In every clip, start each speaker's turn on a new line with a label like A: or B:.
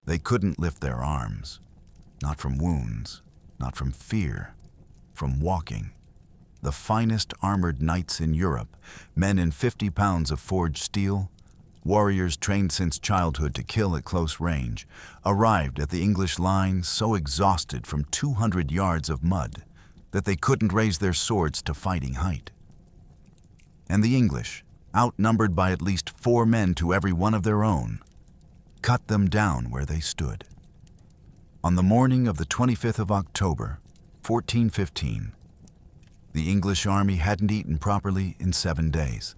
A: They couldn't lift their arms, not from wounds, not from fear, from walking. The finest armored knights in Europe, men in 50 pounds of forged steel, warriors trained since childhood to kill at close range, arrived at the English lines so exhausted from 200 yards of mud that they couldn't raise their swords to fighting height. And the English, outnumbered by at least 4 men to every one of their own, cut them down where they stood. On the morning of the 25th of October, 1415, the English army hadn't eaten properly in 7 days.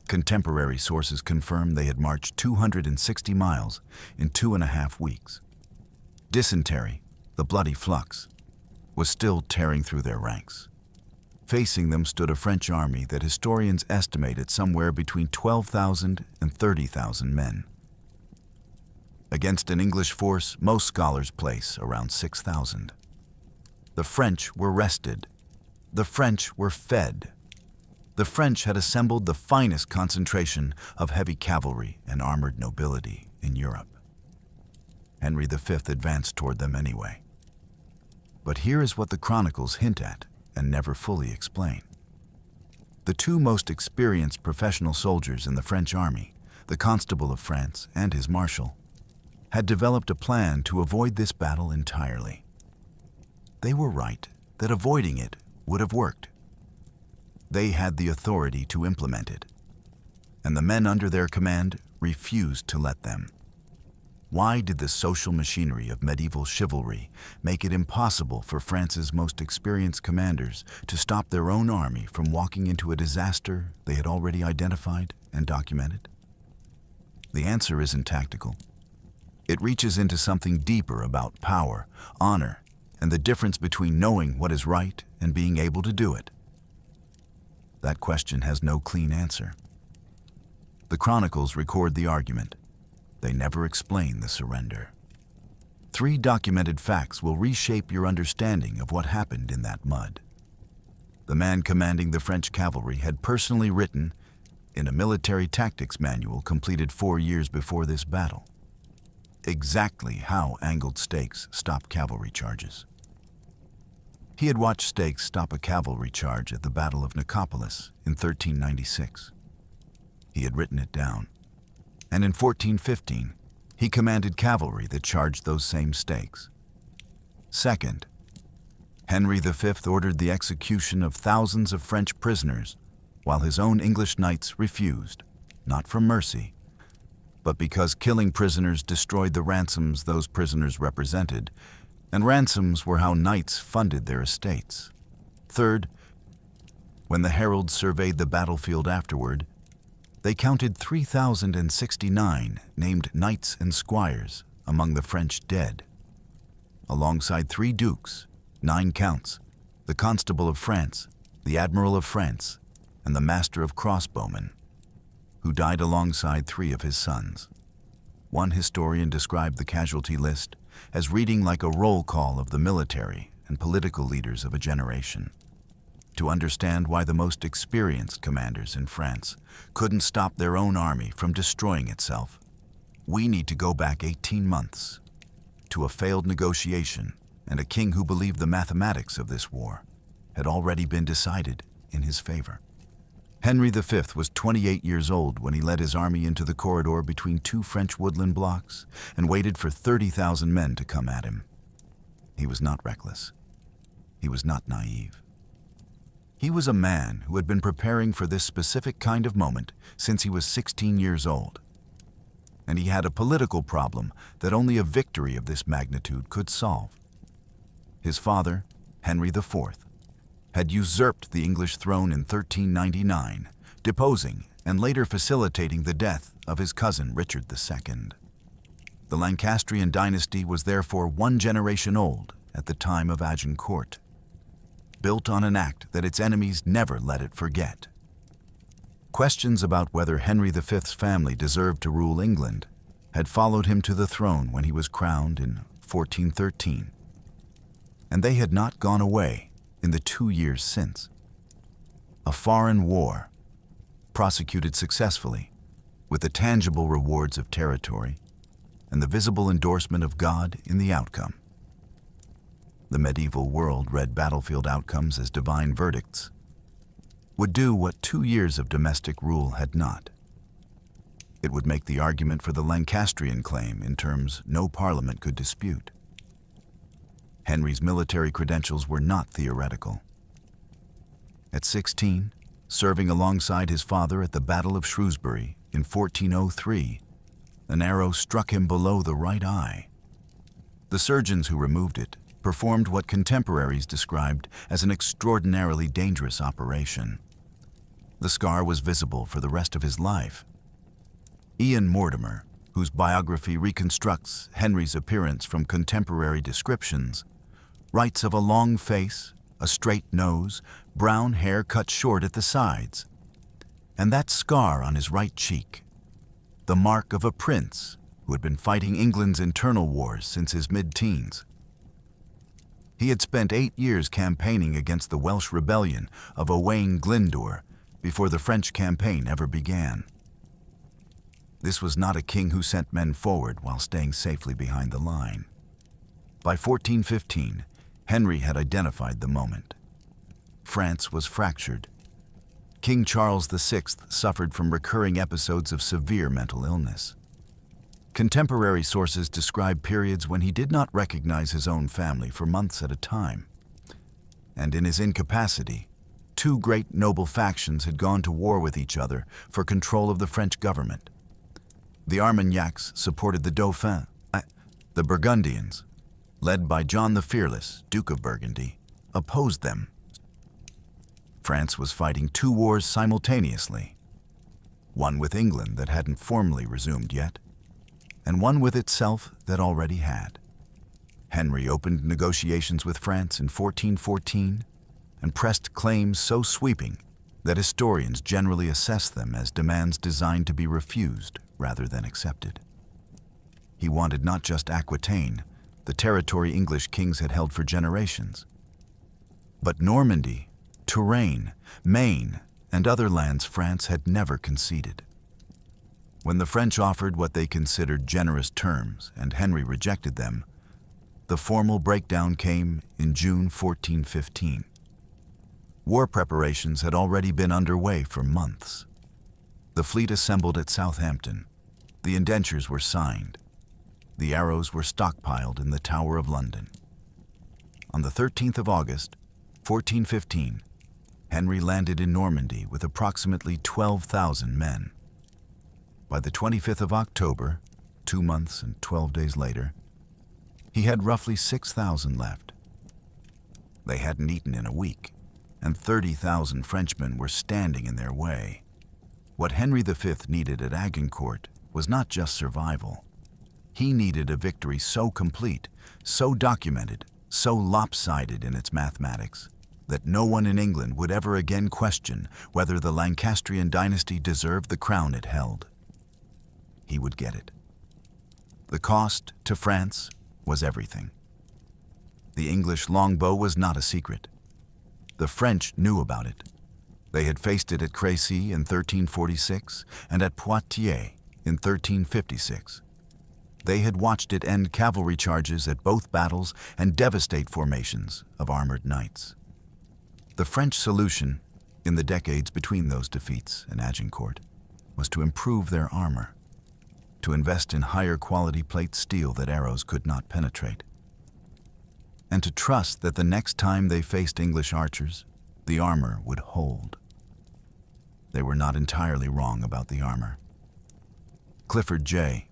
A: Contemporary sources confirm they had marched 260 miles in 2.5 weeks. Dysentery, the bloody flux, was still tearing through their ranks. Facing them stood a French army that historians estimate at somewhere between 12,000 and 30,000 men. Against an English force most scholars place around 6,000. The French were rested. The French were fed. The French had assembled the finest concentration of heavy cavalry and armored nobility in Europe. Henry V advanced toward them anyway. But here is what the chronicles hint at and never fully explain. The 2 most experienced professional soldiers in the French army, the Constable of France and his marshal, had developed a plan to avoid this battle entirely. They were right that avoiding it would have worked. They had the authority to implement it, and the men under their command refused to let them. Why did the social machinery of medieval chivalry make it impossible for France's most experienced commanders to stop their own army from walking into a disaster they had already identified and documented? The answer isn't tactical. It reaches into something deeper about power, honor, and the difference between knowing what is right and being able to do it. That question has no clean answer. The chronicles record the argument. They never explain the surrender. 3 documented facts will reshape your understanding of what happened in that mud. The man commanding the French cavalry had personally written, in a military tactics manual completed 4 years before this battle, exactly how angled stakes stop cavalry charges. He had watched stakes stop a cavalry charge at the Battle of Nicopolis in 1396. He had written it down. And in 1415, he commanded cavalry that charged those same stakes. Second, Henry V ordered the execution of thousands of French prisoners, while his own English knights refused, not from mercy, but because killing prisoners destroyed the ransoms those prisoners represented, and ransoms were how knights funded their estates. Third, when the heralds surveyed the battlefield afterward, they counted 3,069 named knights and squires among the French dead, alongside 3 dukes, 9 counts, the Constable of France, the Admiral of France, and the Master of Crossbowmen, who died alongside 3 of his sons. One historian described the casualty list as reading like a roll call of the military and political leaders of a generation. To understand why the most experienced commanders in France couldn't stop their own army from destroying itself, we need to go back 18 months to a failed negotiation and a king who believed the mathematics of this war had already been decided in his favor. Henry V was 28 years old when he led his army into the corridor between 2 French woodland blocks and waited for 30,000 men to come at him. He was not reckless. He was not naive. He was a man who had been preparing for this specific kind of moment since he was 16 years old. And he had a political problem that only a victory of this magnitude could solve. His father, Henry IV, had usurped the English throne in 1399, deposing and later facilitating the death of his cousin Richard II. The Lancastrian dynasty was therefore 1 generation old at the time of Agincourt, built on an act that its enemies never let it forget. Questions about whether Henry V's family deserved to rule England had followed him to the throne when he was crowned in 1413, and they had not gone away in the 2 years since. A foreign war, prosecuted successfully, with the tangible rewards of territory, and the visible endorsement of God in the outcome. The medieval world read battlefield outcomes as divine verdicts, would do what 2 years of domestic rule had not. It would make the argument for the Lancastrian claim in terms no parliament could dispute. Henry's military credentials were not theoretical. At 16, serving alongside his father at the Battle of Shrewsbury in 1403, an arrow struck him below the right eye. The surgeons who removed it performed what contemporaries described as an extraordinarily dangerous operation. The scar was visible for the rest of his life. Ian Mortimer, whose biography reconstructs Henry's appearance from contemporary descriptions, writes of a long face, a straight nose, brown hair cut short at the sides, and that scar on his right cheek, the mark of a prince who had been fighting England's internal wars since his mid-teens. He had spent 8 years campaigning against the Welsh rebellion of Owain Glyndwr before the French campaign ever began. This was not a king who sent men forward while staying safely behind the line. By 1415, Henry had identified the moment. France was fractured. King Charles VI suffered from recurring episodes of severe mental illness. Contemporary sources describe periods when he did not recognize his own family for months at a time. And in his incapacity, 2 great noble factions had gone to war with each other for control of the French government. The Armagnacs supported the Dauphin. The Burgundians, led by John the Fearless, Duke of Burgundy, opposed them. France was fighting 2 wars simultaneously, one with England that hadn't formally resumed yet, and one with itself that already had. Henry opened negotiations with France in 1414 and pressed claims so sweeping that historians generally assess them as demands designed to be refused rather than accepted. He wanted not just Aquitaine, the territory English kings had held for generations, but Normandy, Touraine, Maine, and other lands France had never conceded. When the French offered what they considered generous terms and Henry rejected them, the formal breakdown came in June 1415. War preparations had already been underway for months. The fleet assembled at Southampton. The indentures were signed. The arrows were stockpiled in the Tower of London. On the 13th of August, 1415, Henry landed in Normandy with approximately 12,000 men. By the 25th of October, 2 months and 12 days later, he had roughly 6,000 left. They hadn't eaten in a week, and 30,000 Frenchmen were standing in their way. What Henry V needed at Agincourt was not just survival. He needed a victory so complete, so documented, so lopsided in its mathematics, that no one in England would ever again question whether the Lancastrian dynasty deserved the crown it held. He would get it. The cost to France was everything. The English longbow was not a secret. The French knew about it. They had faced it at Crécy in 1346 and at Poitiers in 1356. They had watched it end cavalry charges at both battles and devastate formations of armored knights. The French solution, in the decades between those defeats and Agincourt, was to improve their armor, to invest in higher quality plate steel that arrows could not penetrate, and to trust that the next time they faced English archers, the armor would hold. They were not entirely wrong about the armor. Clifford J.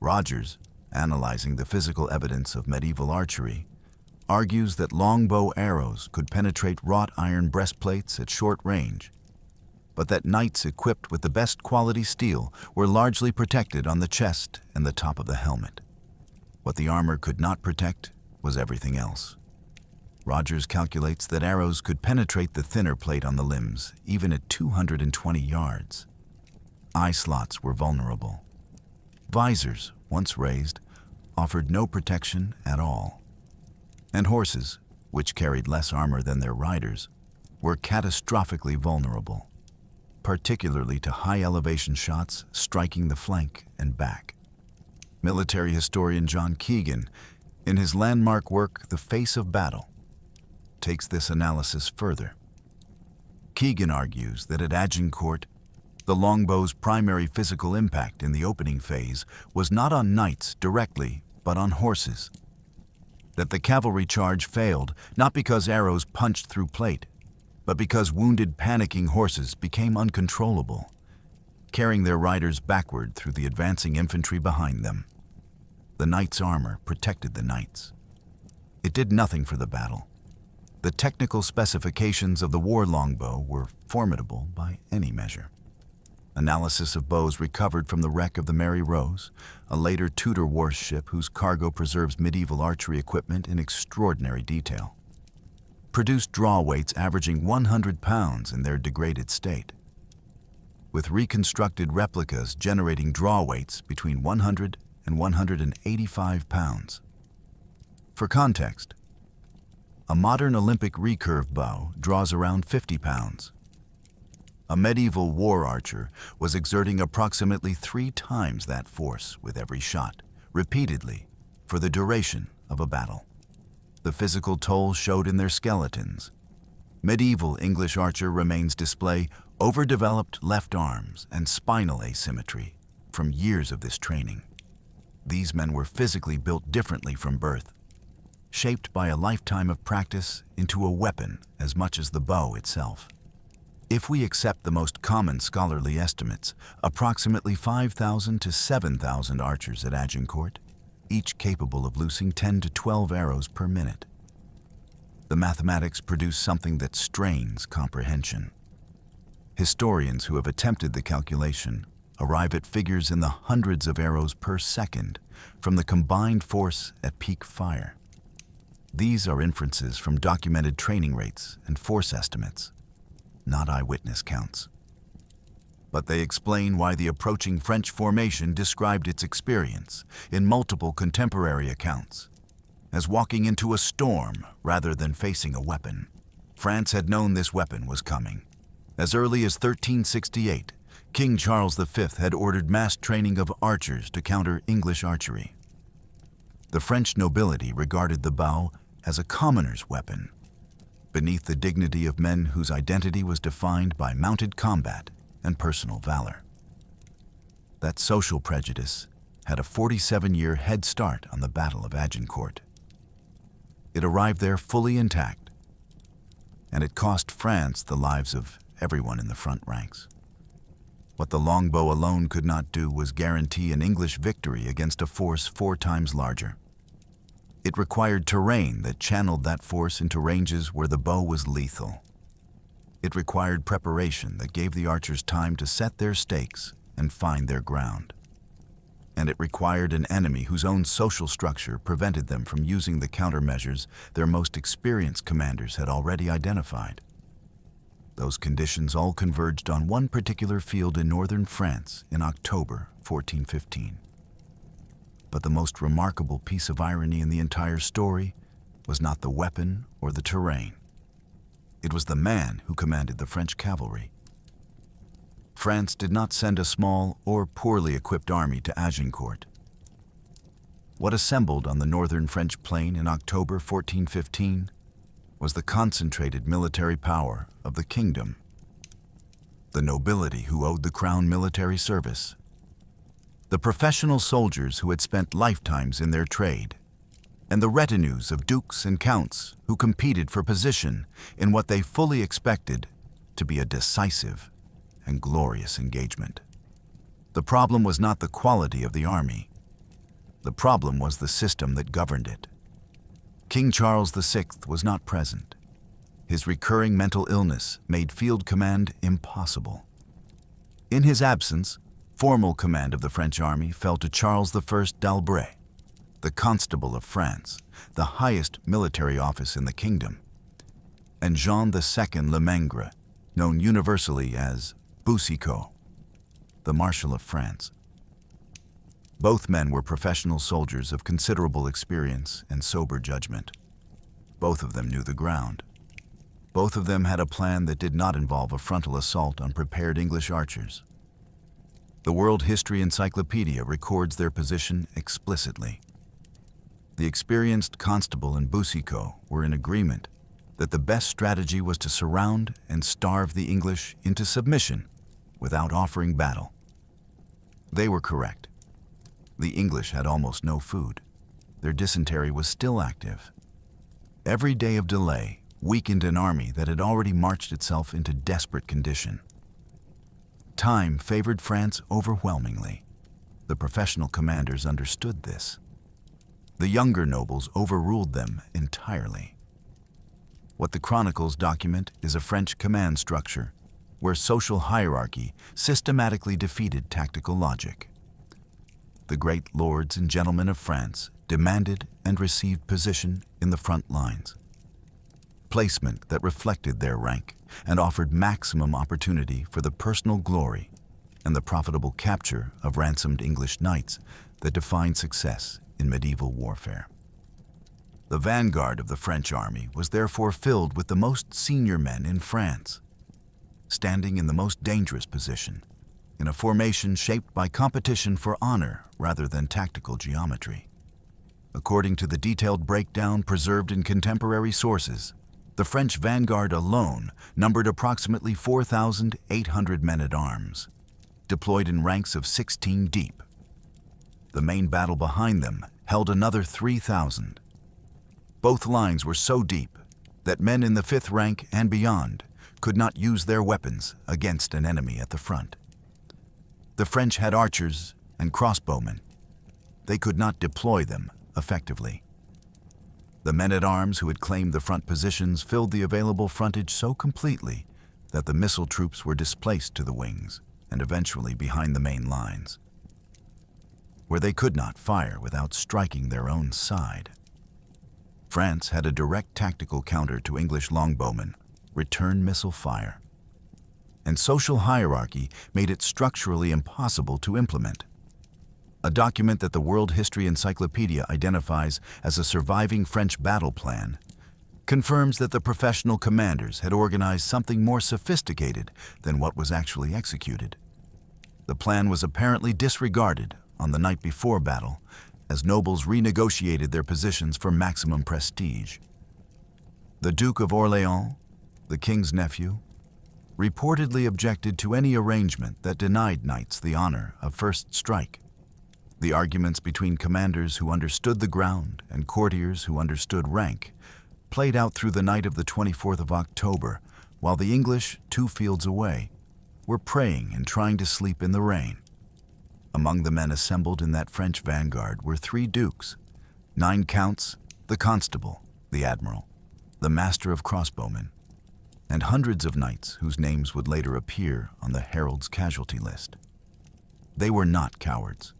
A: Rogers, analyzing the physical evidence of medieval archery, argues that longbow arrows could penetrate wrought iron breastplates at short range, but that knights equipped with the best quality steel were largely protected on the chest and the top of the helmet. What the armor could not protect was everything else. Rogers calculates that arrows could penetrate the thinner plate on the limbs, even at 220 yards. Eye slots were vulnerable. Visors, once raised, offered no protection at all. And horses, which carried less armor than their riders, were catastrophically vulnerable, particularly to high-elevation shots striking the flank and back. Military historian John Keegan, in his landmark work The Face of Battle, takes this analysis further. Keegan argues that at Agincourt, the longbow's primary physical impact in the opening phase was not on knights directly, but on horses. That the cavalry charge failed not because arrows punched through plate, but because wounded, panicking horses became uncontrollable, carrying their riders backward through the advancing infantry behind them. The knight's armor protected the knights. It did nothing for the battle. The technical specifications of the war longbow were formidable by any measure. Analysis of bows recovered from the wreck of the Mary Rose, a later Tudor warship whose cargo preserves medieval archery equipment in extraordinary detail, produced draw weights averaging 100 pounds in their degraded state, with reconstructed replicas generating draw weights between 100 and 185 pounds. For context, a modern Olympic recurve bow draws around 50 pounds. A medieval war archer was exerting approximately 3 times that force with every shot, repeatedly, for the duration of a battle. The physical toll showed in their skeletons. Medieval English archer remains display overdeveloped left arms and spinal asymmetry from years of this training. These men were physically built differently from birth, shaped by a lifetime of practice into a weapon as much as the bow itself. If we accept the most common scholarly estimates, approximately 5,000 to 7,000 archers at Agincourt, each capable of loosing 10 to 12 arrows per minute. The mathematics produce something that strains comprehension. Historians who have attempted the calculation arrive at figures in the hundreds of arrows per second from the combined force at peak fire. These are inferences from documented training rates and force estimates, not eyewitness counts. But they explain why the approaching French formation described its experience in multiple contemporary accounts as walking into a storm rather than facing a weapon. France had known this weapon was coming. As early as 1368, King Charles V had ordered mass training of archers to counter English archery. The French nobility regarded the bow as a commoner's weapon, beneath the dignity of men whose identity was defined by mounted combat and personal valor. That social prejudice had a 47-year head start on the Battle of Agincourt. It arrived there fully intact, and it cost France the lives of everyone in the front ranks. What the longbow alone could not do was guarantee an English victory against a force 4 times larger. It required terrain that channeled that force into ranges where the bow was lethal. It required preparation that gave the archers time to set their stakes and find their ground. And it required an enemy whose own social structure prevented them from using the countermeasures their most experienced commanders had already identified. Those conditions all converged on one particular field in northern France in October 1415. But the most remarkable piece of irony in the entire story was not the weapon or the terrain. It was the man who commanded the French cavalry. France did not send a small or poorly equipped army to Agincourt. What assembled on the northern French plain in October 1415 was the concentrated military power of the kingdom, the nobility who owed the crown military service, the professional soldiers who had spent lifetimes in their trade, and the retinues of dukes and counts who competed for position in what they fully expected to be a decisive and glorious engagement. The problem was not the quality of the army. The problem was the system that governed it. King Charles VI was not present. His recurring mental illness made field command impossible. In his absence, formal command of the French army fell to Charles I d'Albret, the Constable of France, the highest military office in the kingdom, and Jean II Le Maigre, known universally as Boucicaut, the Marshal of France. Both men were professional soldiers of considerable experience and sober judgment. Both of them knew the ground. Both of them had a plan that did not involve a frontal assault on prepared English archers. The World History Encyclopedia records their position explicitly. The experienced constable and Boucicaut were in agreement that the best strategy was to surround and starve the English into submission without offering battle. They were correct. The English had almost no food. Their dysentery was still active. Every day of delay weakened an army that had already marched itself into desperate condition. Time favored France overwhelmingly. The professional commanders understood this. The younger nobles overruled them entirely. What the chronicles document is a French command structure where social hierarchy systematically defeated tactical logic. The great lords and gentlemen of France demanded and received position in the front lines. Placement that reflected their rank and offered maximum opportunity for the personal glory and the profitable capture of ransomed English knights that defined success in medieval warfare. The vanguard of the French army was therefore filled with the most senior men in France, standing in the most dangerous position, in a formation shaped by competition for honor rather than tactical geometry. According to the detailed breakdown preserved in contemporary sources, the French vanguard alone numbered approximately 4,800 men-at-arms, deployed in ranks of 16 deep. The main battle behind them held another 3,000. Both lines were so deep that men in the 5th rank and beyond could not use their weapons against an enemy at the front. The French had archers and crossbowmen. They could not deploy them effectively. The men-at-arms who had claimed the front positions filled the available frontage so completely that the missile troops were displaced to the wings and eventually behind the main lines, where they could not fire without striking their own side. France had a direct tactical counter to English longbowmen, return missile fire. And social hierarchy made it structurally impossible to implement. A document that the World History Encyclopedia identifies as a surviving French battle plan confirms that the professional commanders had organized something more sophisticated than what was actually executed. The plan was apparently disregarded on the night before battle as nobles renegotiated their positions for maximum prestige. The Duke of Orléans, the king's nephew, reportedly objected to any arrangement that denied knights the honor of first strike. The arguments between commanders who understood the ground and courtiers who understood rank played out through the night of the 24th of October, while the English, 2 fields away, were praying and trying to sleep in the rain. Among the men assembled in that French vanguard were 3 dukes, 9 counts, the constable, the admiral, the master of crossbowmen, and hundreds of knights whose names would later appear on the herald's casualty list. They were not cowards.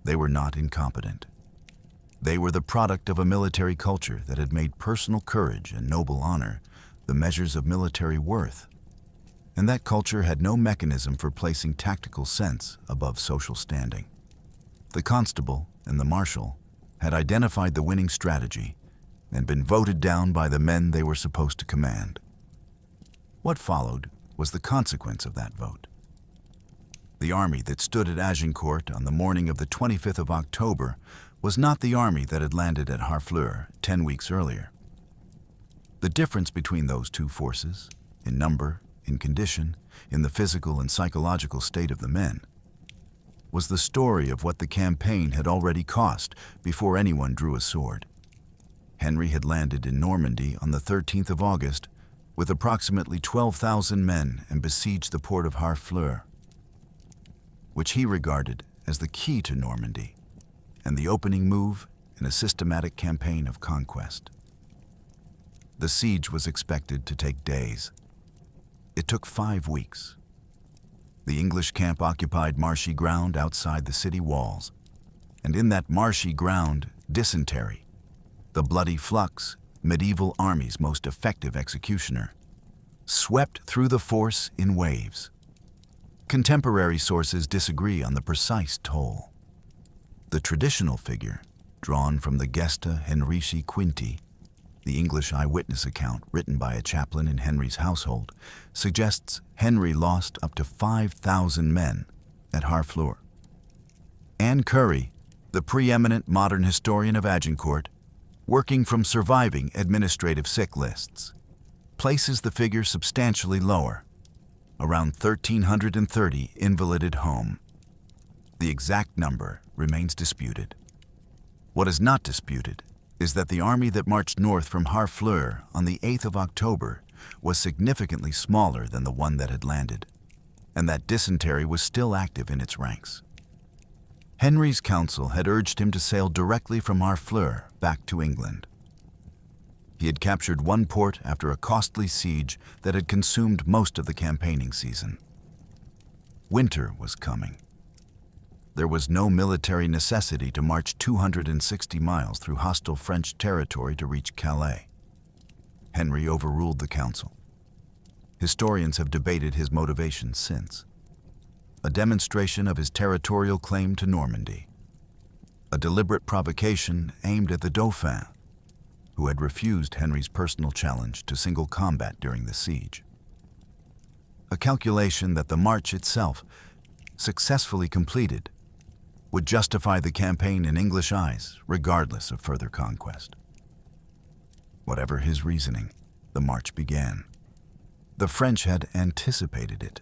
A: They were not incompetent. They were the product of a military culture that had made personal courage and noble honor the measures of military worth. And that culture had no mechanism for placing tactical sense above social standing. The constable and the marshal had identified the winning strategy and been voted down by the men they were supposed to command. What followed was the consequence of that vote. The army that stood at Agincourt on the morning of the 25th of October was not the army that had landed at Harfleur 10 weeks earlier. The difference between those two forces, in number, in condition, in the physical and psychological state of the men, was the story of what the campaign had already cost before anyone drew a sword. Henry had landed in Normandy on the 13th of August with approximately 12,000 men and besieged the port of Harfleur, which he regarded as the key to Normandy and the opening move in a systematic campaign of conquest. The siege was expected to take days. It took 5 weeks. The English camp occupied marshy ground outside the city walls, and in that marshy ground, dysentery, the bloody flux, medieval army's most effective executioner, swept through the force in waves. Contemporary sources disagree on the precise toll. The traditional figure, drawn from the Gesta Henrici Quinti, the English eyewitness account written by a chaplain in Henry's household, suggests Henry lost up to 5,000 men at Harfleur. Anne Curry, the preeminent modern historian of Agincourt, working from surviving administrative sick lists, places the figure substantially lower, around 1,330 invalided home. The exact number remains disputed. What is not disputed is that the army that marched north from Harfleur on the 8th of October was significantly smaller than the one that had landed, and that dysentery was still active in its ranks. Henry's council had urged him to sail directly from Harfleur back to England. He had captured one port after a costly siege that had consumed most of the campaigning season. Winter was coming. There was no military necessity to march 260 miles through hostile French territory to reach Calais. Henry overruled the council. Historians have debated his motivations since. A demonstration of his territorial claim to Normandy. A deliberate provocation aimed at the Dauphin, who had refused Henry's personal challenge to single combat during the siege. A calculation that the march itself, successfully completed, would justify the campaign in English eyes, regardless of further conquest. Whatever his reasoning, the march began. The French had anticipated it.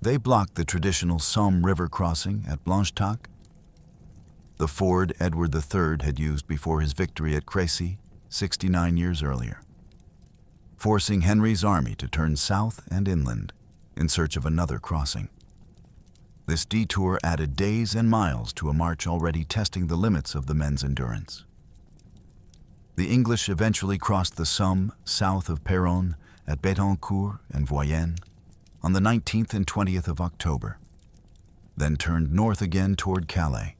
A: They blocked the traditional Somme River crossing at Blanchetaque, the ford Edward III had used before his victory at Crécy 69 years earlier, forcing Henry's army to turn south and inland in search of another crossing. This detour added days and miles to a march already testing the limits of the men's endurance. The English eventually crossed the Somme south of Péronne at Betancourt and Voyenne on the 19th and 20th of October, then turned north again toward Calais.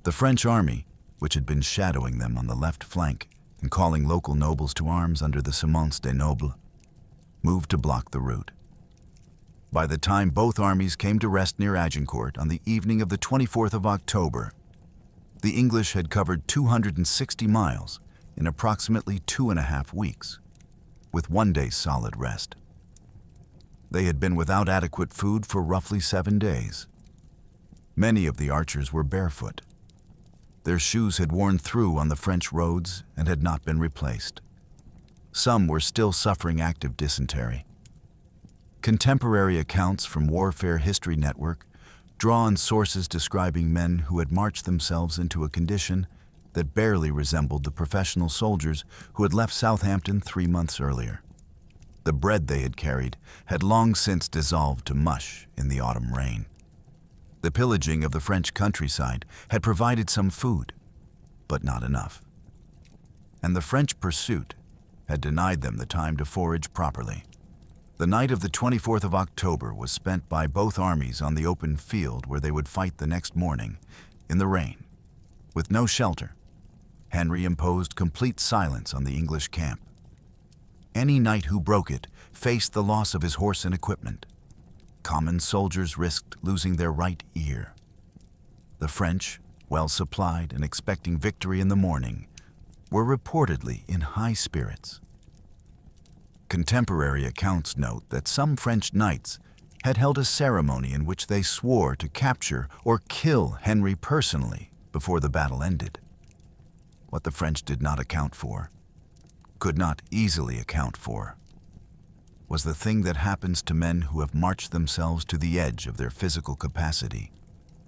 A: The French army, which had been shadowing them on the left flank and calling local nobles to arms under the Semence des Nobles, moved to block the route. By the time both armies came to rest near Agincourt on the evening of the 24th of October, the English had covered 260 miles in approximately 2.5 weeks, with 1 day's solid rest. They had been without adequate food for roughly 7 days. Many of the archers were barefoot. Their shoes had worn through on the French roads and had not been replaced. Some were still suffering active dysentery. Contemporary accounts from Warfare History Network draw on sources describing men who had marched themselves into a condition that barely resembled the professional soldiers who had left Southampton 3 months earlier. The bread they had carried had long since dissolved to mush in the autumn rain. The pillaging of the French countryside had provided some food, but not enough. And the French pursuit had denied them the time to forage properly. The night of the 24th of October was spent by both armies on the open field where they would fight the next morning, in the rain. With no shelter, Henry imposed complete silence on the English camp. Any knight who broke it faced the loss of his horse and equipment. Common soldiers risked losing their right ear. The French, well supplied and expecting victory in the morning, were reportedly in high spirits. Contemporary accounts note that some French knights had held a ceremony in which they swore to capture or kill Henry personally before the battle ended. What the French did not account for, could not easily account for, was the thing that happens to men who have marched themselves to the edge of their physical capacity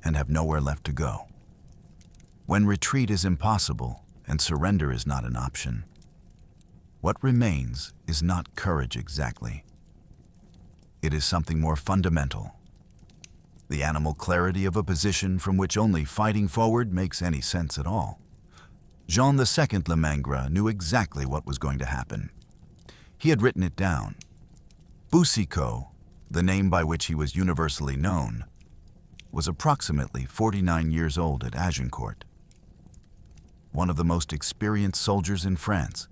A: and have nowhere left to go. When retreat is impossible and surrender is not an option, what remains is not courage exactly. It is something more fundamental. The animal clarity of a position from which only fighting forward makes any sense at all. Jean II Lemangre knew exactly what was going to happen. He had written it down. Boucicaut, the name by which he was universally known, was approximately 49 years old at Agincourt. One of the most experienced soldiers in France,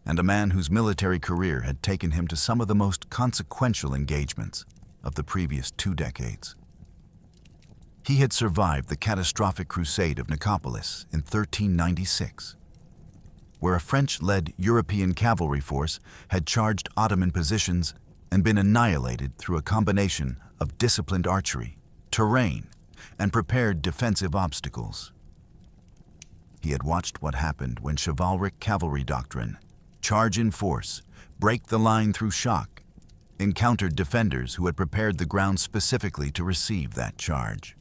A: and a man whose military career had taken him to some of the most consequential engagements of the previous 2 decades. He had survived the catastrophic crusade of Nicopolis in 1396, where a French-led European cavalry force had charged Ottoman positions and been annihilated through a combination of disciplined archery, terrain, and prepared defensive obstacles. He had watched what happened when chivalric cavalry doctrine, charge in force, break the line through shock, encountered defenders who had prepared the ground specifically to receive that charge.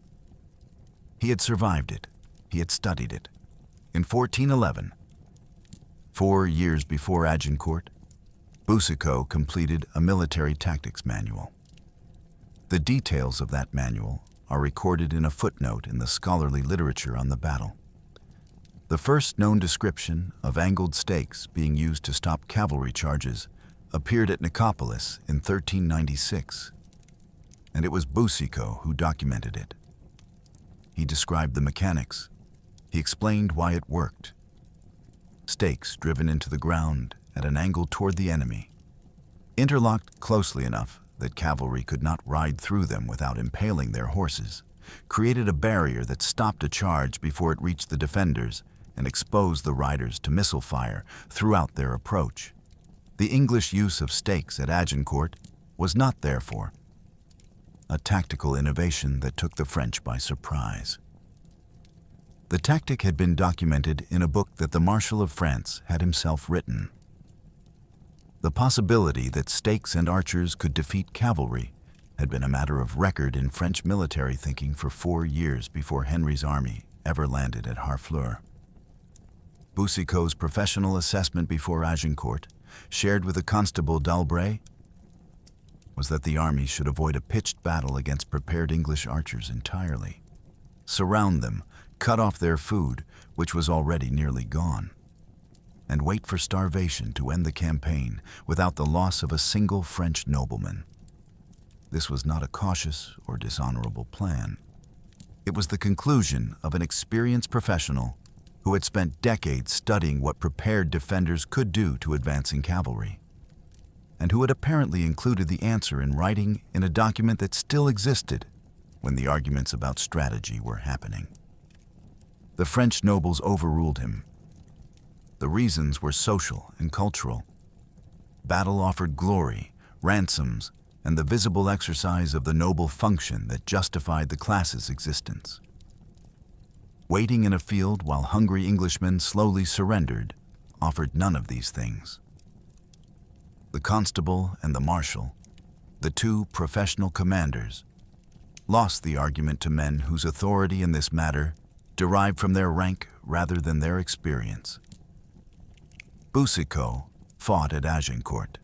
A: He had survived it. He had studied it. In 1411, 4 years before Agincourt, Boucicaut completed a military tactics manual. The details of that manual are recorded in a footnote in the scholarly literature on the battle. The first known description of angled stakes being used to stop cavalry charges appeared at Nicopolis in 1396, and it was Boucicaut who documented it. He described the mechanics. He explained why it worked. Stakes driven into the ground at an angle toward the enemy, interlocked closely enough that cavalry could not ride through them without impaling their horses, created a barrier that stopped a charge before it reached the defenders and exposed the riders to missile fire throughout their approach. The English use of stakes at Agincourt was not, therefore, a tactical innovation that took the French by surprise. The tactic had been documented in a book that the Marshal of France had himself written. The possibility that stakes and archers could defeat cavalry had been a matter of record in French military thinking for 4 years before Henry's army ever landed at Harfleur. Boucicaut's professional assessment before Agincourt, shared with the Constable d'Albret, was that the army should avoid a pitched battle against prepared English archers entirely, surround them, cut off their food, which was already nearly gone, and wait for starvation to end the campaign without the loss of a single French nobleman. This was not a cautious or dishonorable plan. It was the conclusion of an experienced professional who had spent decades studying what prepared defenders could do to advancing cavalry, and who had apparently included the answer in writing in a document that still existed when the arguments about strategy were happening. The French nobles overruled him. The reasons were social and cultural. Battle offered glory, ransoms, and the visible exercise of the noble function that justified the class's existence. Waiting in a field while hungry Englishmen slowly surrendered offered none of these things. The constable and the marshal, the two professional commanders, lost the argument to men whose authority in this matter derived from their rank rather than their experience. Boucicaut fought at Agincourt.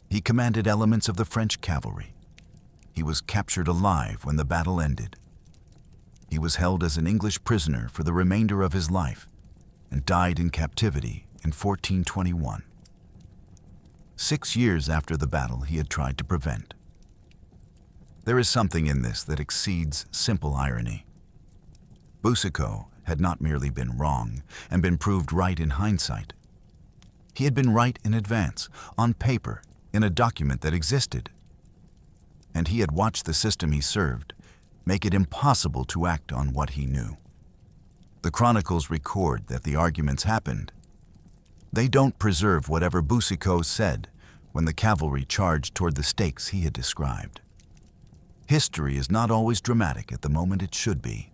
A: He commanded elements of the French cavalry. He was captured alive when the battle ended. He was held as an English prisoner for the remainder of his life and died in captivity in 1421. 6 years after the battle he had tried to prevent. There is something in this that exceeds simple irony. Boucicaut had not merely been wrong and been proved right in hindsight. He had been right in advance, on paper, in a document that existed. And he had watched the system he served make it impossible to act on what he knew. The chronicles record that the arguments happened. They don't preserve whatever Boucicaut said when the cavalry charged toward the stakes he had described. History is not always dramatic at the moment it should be.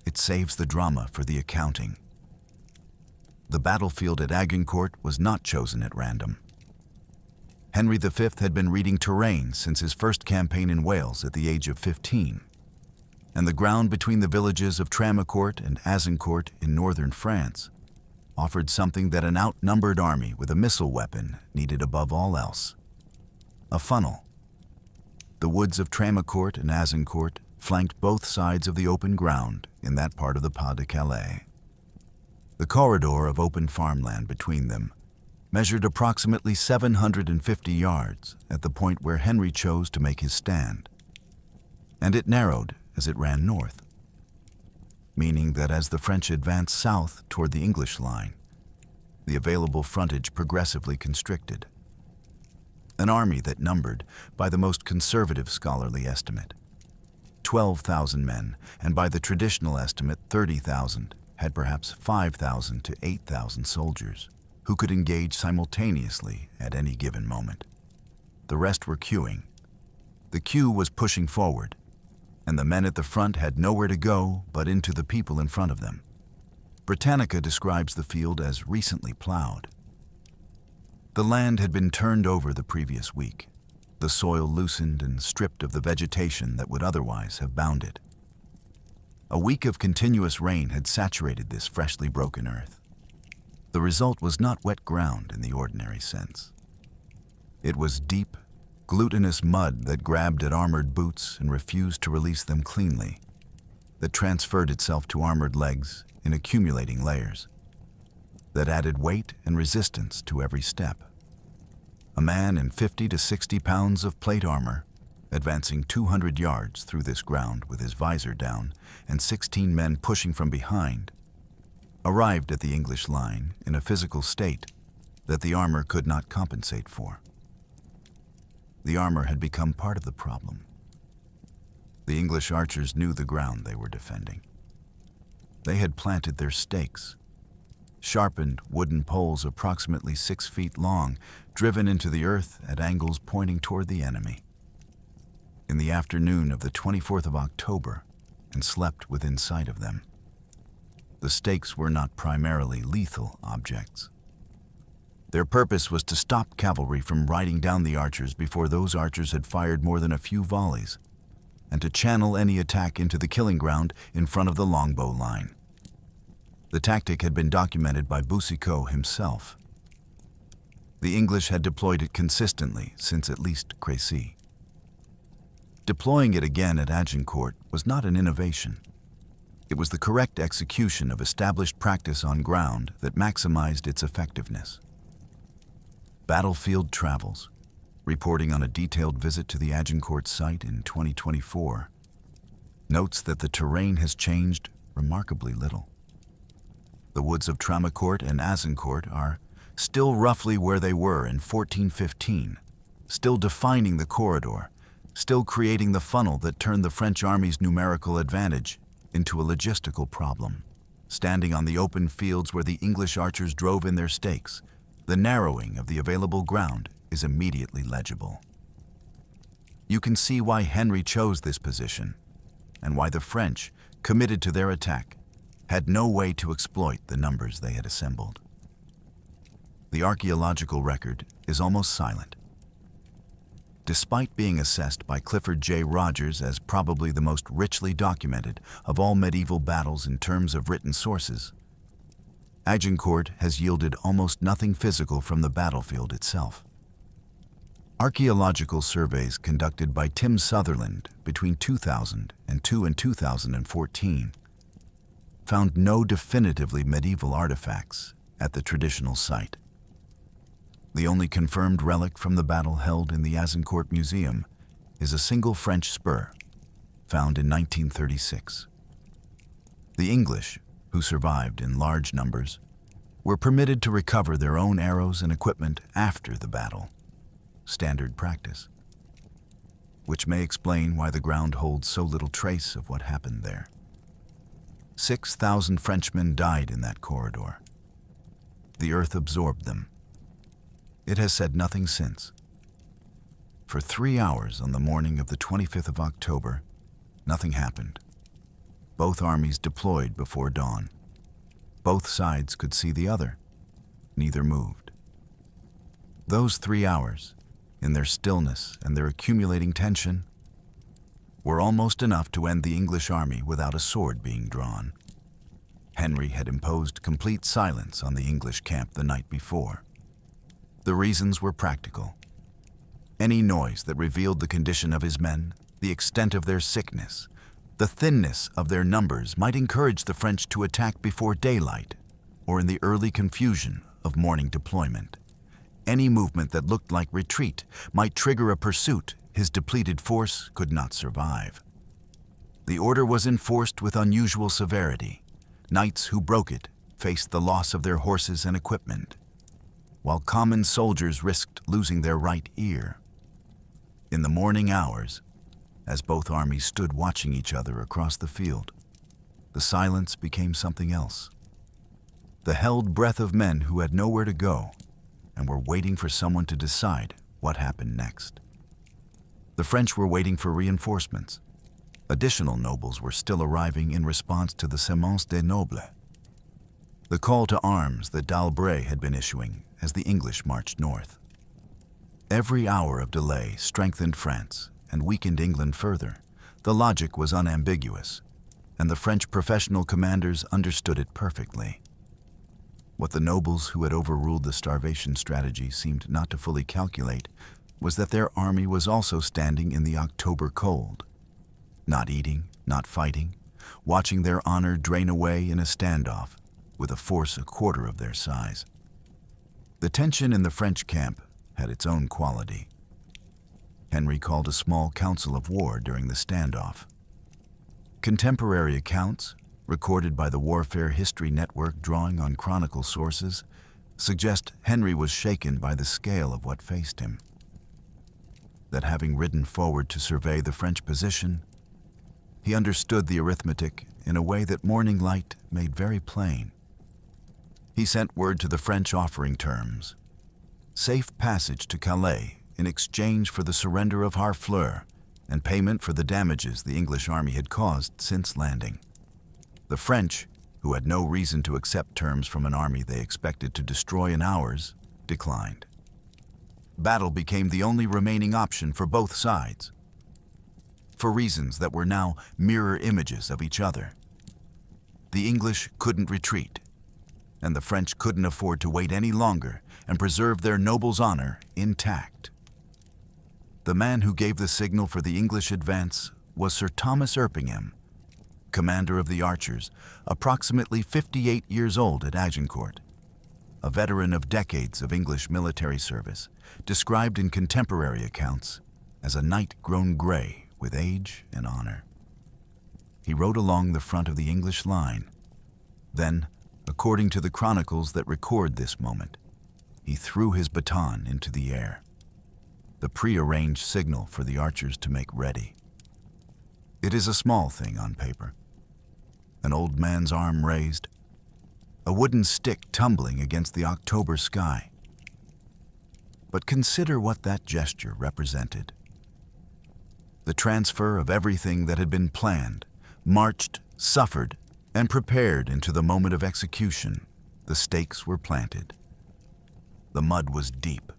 A: It saves the drama for the accounting. The battlefield at Agincourt was not chosen at random. Henry V had been reading terrain since his first campaign in Wales at the age of 15, and the ground between the villages of Tramecourt and Azincourt in northern France offered something that an outnumbered army with a missile weapon needed above all else: a funnel. The woods of Tramecourt and Azincourt flanked both sides of the open ground in that part of the Pas de Calais. The corridor of open farmland between them measured approximately 750 yards at the point where Henry chose to make his stand, and it narrowed as it ran north, meaning that as the French advanced south toward the English line, the available frontage progressively constricted. An army that numbered, by the most conservative scholarly estimate, 12,000 men, and by the traditional estimate 30,000, had perhaps 5,000 to 8,000 soldiers who could engage simultaneously at any given moment. The rest were queuing. The queue was pushing forward, and the men at the front had nowhere to go but into the people in front of them. Britannica describes the field as recently plowed. The land had been turned over the previous week, the soil loosened and stripped of the vegetation that would otherwise have bound it. A week of continuous rain had saturated this freshly broken earth. The result was not wet ground in the ordinary sense. It was deep, glutinous mud that grabbed at armored boots and refused to release them cleanly, that transferred itself to armored legs in accumulating layers, that added weight and resistance to every step. A man in 50 to 60 pounds of plate armor, advancing 200 yards through this ground with his visor down and 16 men pushing from behind, arrived at the English line in a physical state that the armor could not compensate for. The armor had become part of the problem. The English archers knew the ground they were defending. They had planted their stakes, sharpened wooden poles approximately 6 feet long, driven into the earth at angles pointing toward the enemy. In the afternoon of the 24th of October, and slept within sight of them. The stakes were not primarily lethal objects. Their purpose was to stop cavalry from riding down the archers before those archers had fired more than a few volleys, and to channel any attack into the killing ground in front of the longbow line. The tactic had been documented by Boucicaut himself. The English had deployed it consistently since at least Crécy. Deploying it again at Agincourt was not an innovation. It was the correct execution of established practice on ground that maximized its effectiveness. Battlefield Travels, reporting on a detailed visit to the Agincourt site in 2024, notes that the terrain has changed remarkably little. The woods of Tramacourt and Azincourt are still roughly where they were in 1415, still defining the corridor, still creating the funnel that turned the French army's numerical advantage into a logistical problem. Standing on the open fields where the English archers drove in their stakes, the narrowing of the available ground is immediately legible. You can see why Henry chose this position, and why the French, committed to their attack, had no way to exploit the numbers they had assembled. The archaeological record is almost silent. Despite being assessed by Clifford J. Rogers as probably the most richly documented of all medieval battles in terms of written sources, Agincourt has yielded almost nothing physical from the battlefield itself. Archaeological surveys conducted by Tim Sutherland between 2002 and 2014 found no definitively medieval artifacts at the traditional site. The only confirmed relic from the battle held in the Azincourt Museum is a single French spur, found in 1936. The English, who survived in large numbers, were permitted to recover their own arrows and equipment after the battle, standard practice, which may explain why the ground holds so little trace of what happened there. 6,000 Frenchmen died in that corridor. The earth absorbed them. It has said nothing since. For 3 hours on the morning of the 25th of October, nothing happened. Both armies deployed before dawn. Both sides could see the other. Neither moved. Those 3 hours, in their stillness and their accumulating tension, were almost enough to end the English army without a sword being drawn. Henry had imposed complete silence on the English camp the night before. The reasons were practical. Any noise that revealed the condition of his men, the extent of their sickness, the thinness of their numbers might encourage the French to attack before daylight or in the early confusion of morning deployment. Any movement that looked like retreat might trigger a pursuit his depleted force could not survive. The order was enforced with unusual severity. Knights who broke it faced the loss of their horses and equipment, while common soldiers risked losing their right ear. In the morning hours, as both armies stood watching each other across the field, the silence became something else. The held breath of men who had nowhere to go and were waiting for someone to decide what happened next. The French were waiting for reinforcements. Additional nobles were still arriving in response to the Semence des Nobles, the call to arms that d'Albret had been issuing as the English marched north. Every hour of delay strengthened France and weakened England further. The logic was unambiguous, and the French professional commanders understood it perfectly. What the nobles who had overruled the starvation strategy seemed not to fully calculate was that their army was also standing in the October cold, not eating, not fighting, watching their honor drain away in a standoff with a force a quarter of their size. The tension in the French camp had its own quality. Henry called a small council of war during the standoff. Contemporary accounts, recorded by the Warfare History Network drawing on chronicle sources, suggest Henry was shaken by the scale of what faced him. That having ridden forward to survey the French position, he understood the arithmetic in a way that morning light made very plain. He sent word to the French offering terms: safe passage to Calais in exchange for the surrender of Harfleur and payment for the damages the English army had caused since landing. The French, who had no reason to accept terms from an army they expected to destroy in hours, declined. Battle became the only remaining option for both sides, for reasons that were now mirror images of each other. The English couldn't retreat, and the French couldn't afford to wait any longer and preserve their noble's honor intact. The man who gave the signal for the English advance was Sir Thomas Erpingham, commander of the archers, approximately 58 years old at Agincourt, a veteran of decades of English military service, described in contemporary accounts as a knight grown gray with age and honor. He rode along the front of the English line. Then, according to the chronicles that record this moment, he threw his baton into the air, the prearranged signal for the archers to make ready. It is a small thing on paper. An old man's arm raised, a wooden stick tumbling against the October sky. But consider what that gesture represented. The transfer of everything that had been planned, marched, suffered, and prepared into the moment of execution. The stakes were planted. The mud was deep.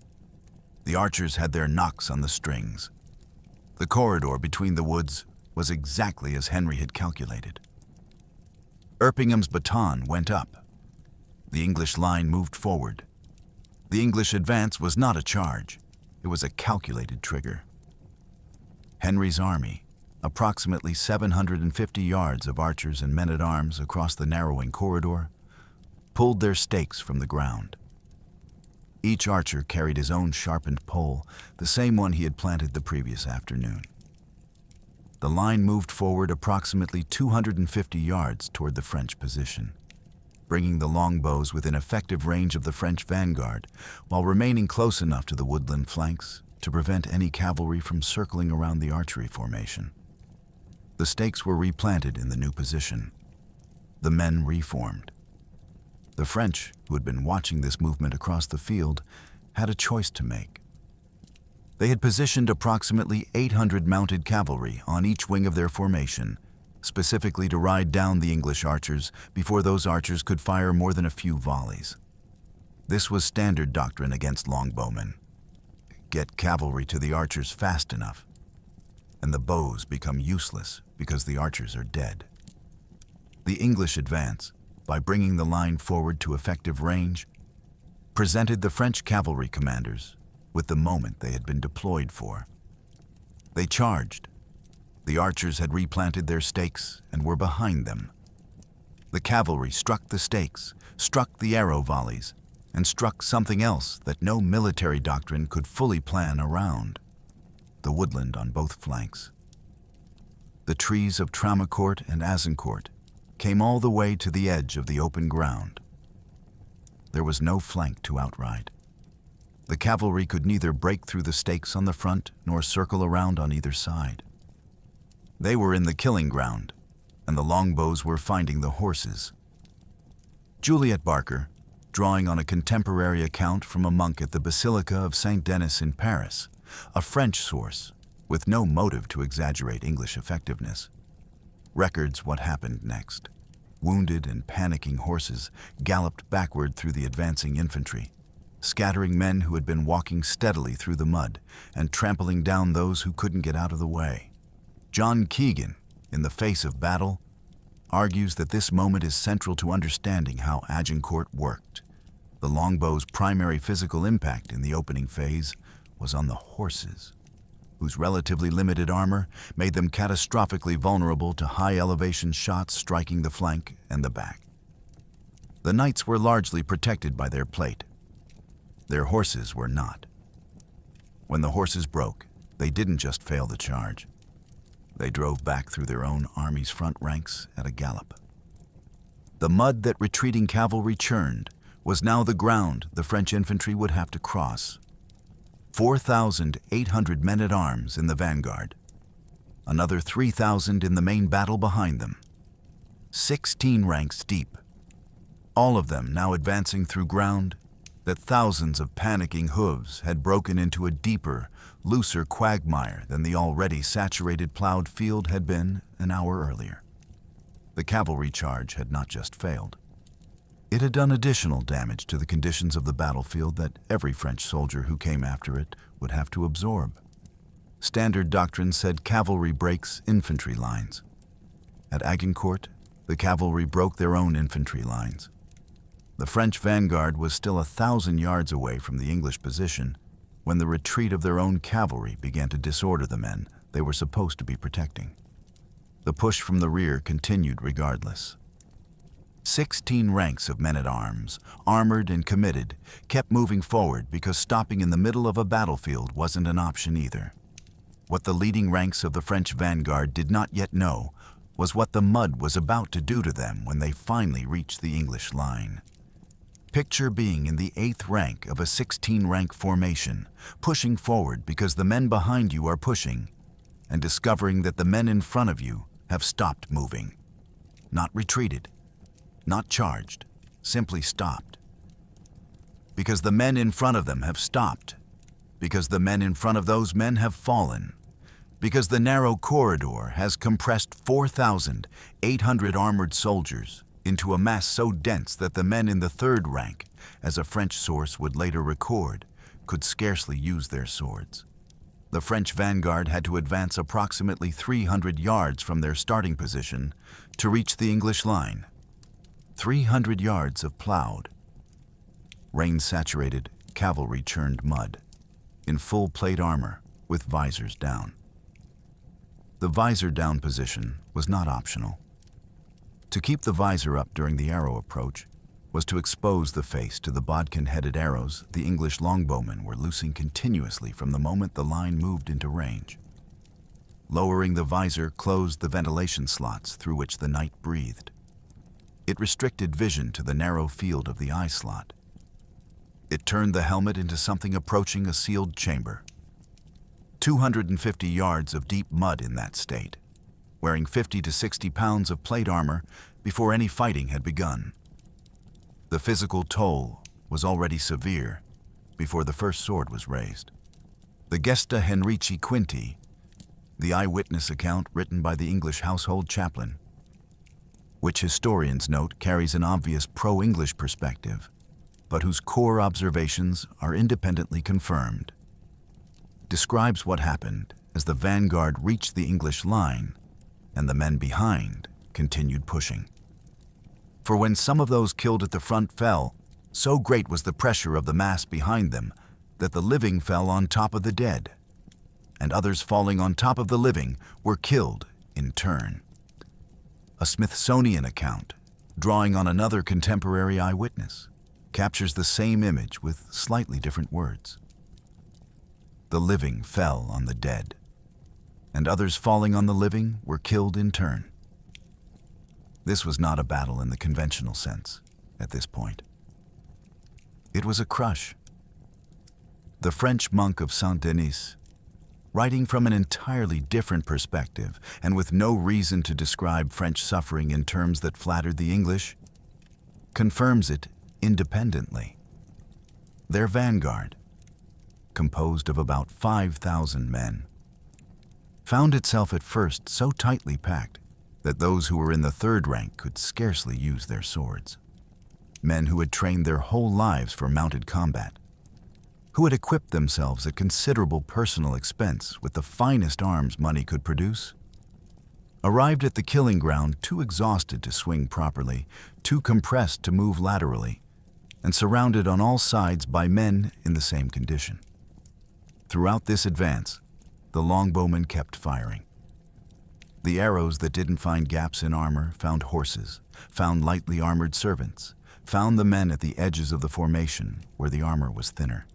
A: The archers had their knocks on the strings. The corridor between the woods was exactly as Henry had calculated. Erpingham's baton went up. The English line moved forward. The English advance was not a charge. It was a calculated trigger. Henry's army, approximately 750 yards of archers and men-at-arms across the narrowing corridor, pulled their stakes from the ground. Each archer carried his own sharpened pole, the same one he had planted the previous afternoon. The line moved forward approximately 250 yards toward the French position, bringing the longbows within effective range of the French vanguard, while remaining close enough to the woodland flanks to prevent any cavalry from circling around the archery formation. The stakes were replanted in the new position. The men reformed. The French, who had been watching this movement across the field, had a choice to make. They had positioned approximately 800 mounted cavalry on each wing of their formation, specifically to ride down the English archers before those archers could fire more than a few volleys. This was standard doctrine against longbowmen. Get cavalry to the archers fast enough, and the bows become useless because the archers are dead. The English advance, by bringing the line forward to effective range, presented the French cavalry commanders with the moment they had been deployed for. They charged. The archers had replanted their stakes and were behind them. The cavalry struck the stakes, struck the arrow volleys, and struck something else that no military doctrine could fully plan around: the woodland on both flanks. The trees of Traumacourt and Azincourt came all the way to the edge of the open ground. There was no flank to outride. The cavalry could neither break through the stakes on the front nor circle around on either side. They were in the killing ground, and the longbows were finding the horses. Juliet Barker, drawing on a contemporary account from a monk at the Basilica of Saint Denis in Paris, a French source, with no motive to exaggerate English effectiveness. Records what happened next. Wounded and panicking horses galloped backward through the advancing infantry, scattering men who had been walking steadily through the mud and trampling down those who couldn't get out of the way. John Keegan, in The Face of Battle, argues that this moment is central to understanding how Agincourt worked. The longbow's primary physical impact in the opening phase was on the horses, whose relatively limited armor made them catastrophically vulnerable to high-elevation shots striking the flank and the back. The knights were largely protected by their plate. Their horses were not. When the horses broke, they didn't just fail the charge. They drove back through their own army's front ranks at a gallop. The mud that retreating cavalry churned was now the ground the French infantry would have to cross. 4,800 men-at-arms in the vanguard, another 3,000 in the main battle behind them, 16 ranks deep, all of them now advancing through ground that thousands of panicking hooves had broken into a deeper, looser quagmire than the already saturated plowed field had been an hour earlier. The cavalry charge had not just failed. It had done additional damage to the conditions of the battlefield that every French soldier who came after it would have to absorb. Standard doctrine said cavalry breaks infantry lines. At Agincourt, the cavalry broke their own infantry lines. The French vanguard was still 1,000 yards away from the English position when the retreat of their own cavalry began to disorder the men they were supposed to be protecting. The push from the rear continued regardless. 16 ranks of men-at-arms, armored and committed, kept moving forward because stopping in the middle of a battlefield wasn't an option either. What the leading ranks of the French vanguard did not yet know was what the mud was about to do to them when they finally reached the English line. Picture being in the 8th rank of a 16-rank formation, pushing forward because the men behind you are pushing, and discovering that the men in front of you have stopped moving. Not retreated, not charged, simply stopped. Because the men in front of them have stopped. Because the men in front of those men have fallen. Because the narrow corridor has compressed 4,800 armored soldiers into a mass so dense that the men in the 3rd rank, as a French source would later record, could scarcely use their swords. The French vanguard had to advance approximately 300 yards from their starting position to reach the English line. 300 yards of plowed, rain-saturated, cavalry-churned mud, in full plate armor with visors down. The visor-down position was not optional. To keep the visor up during the arrow approach was to expose the face to the bodkin-headed arrows the English longbowmen were loosing continuously from the moment the line moved into range. Lowering the visor closed the ventilation slots through which the knight breathed. It restricted vision to the narrow field of the eye slot. It turned the helmet into something approaching a sealed chamber. 250 yards of deep mud in that state, wearing 50 to 60 pounds of plate armor before any fighting had begun. The physical toll was already severe before the first sword was raised. The Gesta Henrici Quinti, the eyewitness account written by the English household chaplain, which historians note carries an obvious pro-English perspective, but whose core observations are independently confirmed, describes what happened as the vanguard reached the English line and the men behind continued pushing. For when some of those killed at the front fell, so great was the pressure of the mass behind them that the living fell on top of the dead, and others falling on top of the living were killed in turn. A Smithsonian account, drawing on another contemporary eyewitness, captures the same image with slightly different words. The living fell on the dead, and others falling on the living were killed in turn. This was not a battle in the conventional sense at this point. It was a crush. The French monk of Saint-Denis, writing from an entirely different perspective and with no reason to describe French suffering in terms that flattered the English, confirms it independently. Their vanguard, composed of about 5,000 men, found itself at first so tightly packed that those who were in the third rank could scarcely use their swords. Men who had trained their whole lives for mounted combat, who had equipped themselves at considerable personal expense with the finest arms money could produce, arrived at the killing ground too exhausted to swing properly, too compressed to move laterally, and surrounded on all sides by men in the same condition. Throughout this advance, the longbowmen kept firing. The arrows that didn't find gaps in armor found horses, found lightly armored servants, found the men at the edges of the formation where the armor was thinner.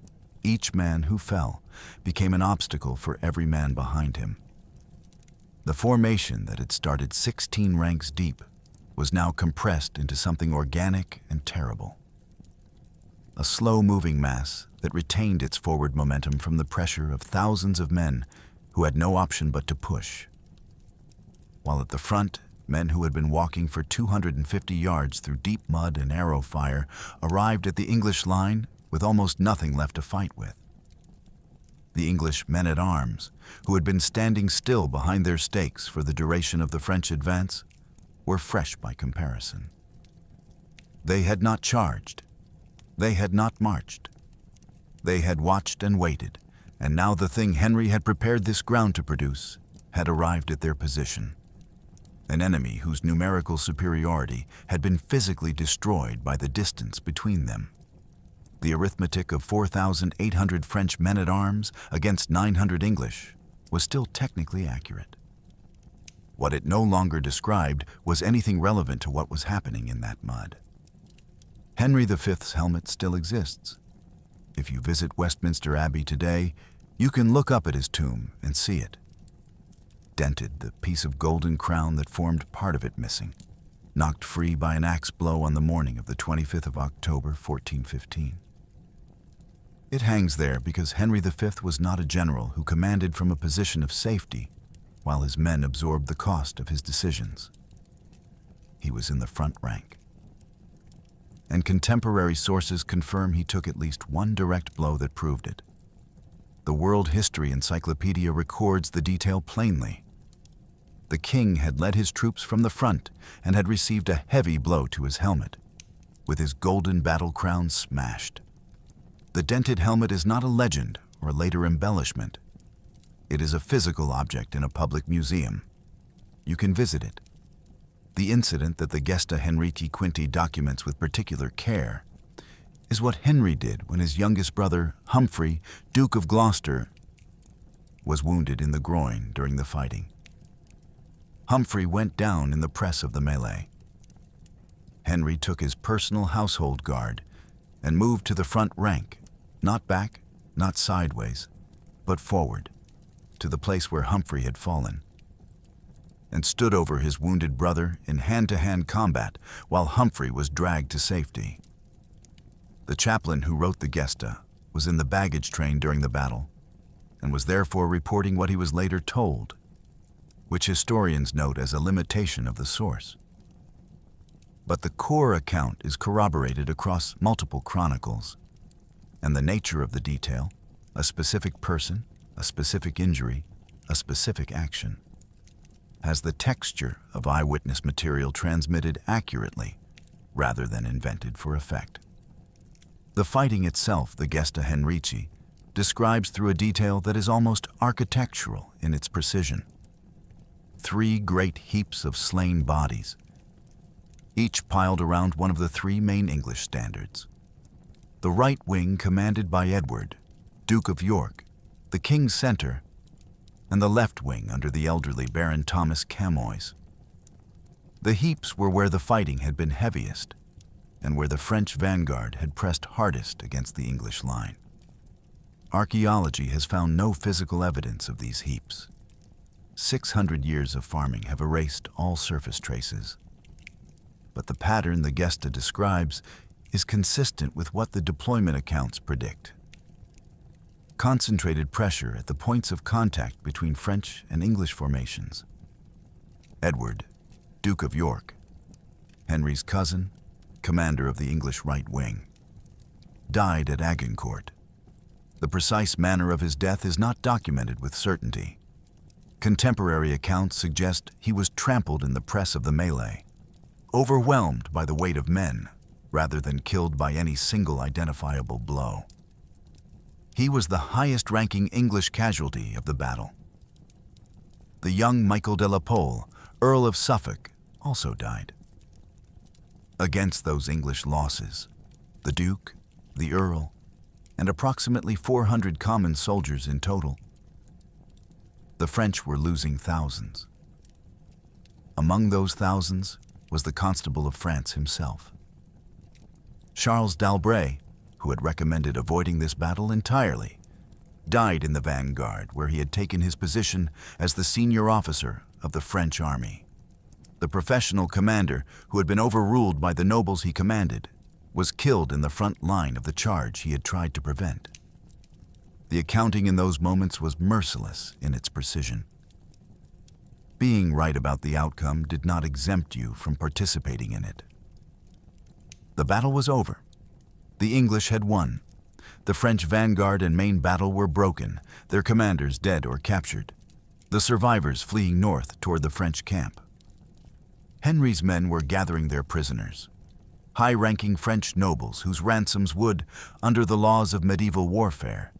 A: Each man who fell became an obstacle for every man behind him. The formation that had started 16 ranks deep was now compressed into something organic and terrible. A slow-moving mass that retained its forward momentum from the pressure of thousands of men who had no option but to push. While at the front, men who had been walking for 250 yards through deep mud and arrow fire arrived at the English line with almost nothing left to fight with. The English men-at-arms, who had been standing still behind their stakes for the duration of the French advance, were fresh by comparison. They had not charged. They had not marched. They had watched and waited, and now the thing Henry had prepared this ground to produce had arrived at their position. An enemy whose numerical superiority had been physically destroyed by the distance between them. The arithmetic of 4,800 French men-at-arms against 900 English was still technically accurate. What it no longer described was anything relevant to what was happening in that mud. Henry V's helmet still exists. If you visit Westminster Abbey today, you can look up at his tomb and see it. Dented, the piece of golden crown that formed part of it missing, knocked free by an axe blow on the morning of the 25th of October, 1415. It hangs there because Henry V was not a general who commanded from a position of safety while his men absorbed the cost of his decisions. He was in the front rank. And contemporary sources confirm he took at least one direct blow that proved it. The World History Encyclopedia records the detail plainly. The king had led his troops from the front and had received a heavy blow to his helmet, with his golden battle crown smashed. The dented helmet is not a legend or later embellishment. It is a physical object in a public museum. You can visit it. The incident that the Gesta Henrici Quinti documents with particular care is what Henry did when his youngest brother, Humphrey, Duke of Gloucester, was wounded in the groin during the fighting. Humphrey went down in the press of the melee. Henry took his personal household guard and moved to the front rank, not back, not sideways, but forward, to the place where Humphrey had fallen, and stood over his wounded brother in hand-to-hand combat while Humphrey was dragged to safety. The chaplain who wrote the Gesta was in the baggage train during the battle and was therefore reporting what he was later told, which historians note as a limitation of the source. But the core account is corroborated across multiple chronicles, and the nature of the detail, a specific person, a specific injury, a specific action, has the texture of eyewitness material transmitted accurately rather than invented for effect. The fighting itself, the Gesta Henrici, describes through a detail that is almost architectural in its precision. 3 great heaps of slain bodies, each piled around one of the 3 main English standards. The right wing commanded by Edward, Duke of York, the King's Centre, and the left wing under the elderly Baron Thomas Camoys. The heaps were where the fighting had been heaviest, and where the French vanguard had pressed hardest against the English line. Archaeology has found no physical evidence of these heaps. 600 years of farming have erased all surface traces. But the pattern the Gesta describes is consistent with what the deployment accounts predict. Concentrated pressure at the points of contact between French and English formations. Edward, Duke of York, Henry's cousin, commander of the English right wing, died at Agincourt. The precise manner of his death is not documented with certainty. Contemporary accounts suggest he was trampled in the press of the melee, overwhelmed by the weight of men, rather than killed by any single identifiable blow. He was the highest-ranking English casualty of the battle. The young Michael de la Pole, Earl of Suffolk, also died. Against those English losses, the Duke, the Earl, and approximately 400 common soldiers in total, the French were losing thousands. Among those thousands was the Constable of France himself. Charles d'Albret, who had recommended avoiding this battle entirely, died in the vanguard where he had taken his position as the senior officer of the French army. The professional commander, who had been overruled by the nobles he commanded, was killed in the front line of the charge he had tried to prevent. The accounting in those moments was merciless in its precision. Being right about the outcome did not exempt you from participating in it. The battle was over. The English had won. The French vanguard and main battle were broken, their commanders dead or captured, the survivors fleeing north toward the French camp. Henry's men were gathering their prisoners, high-ranking French nobles whose ransoms would, under the laws of medieval warfare,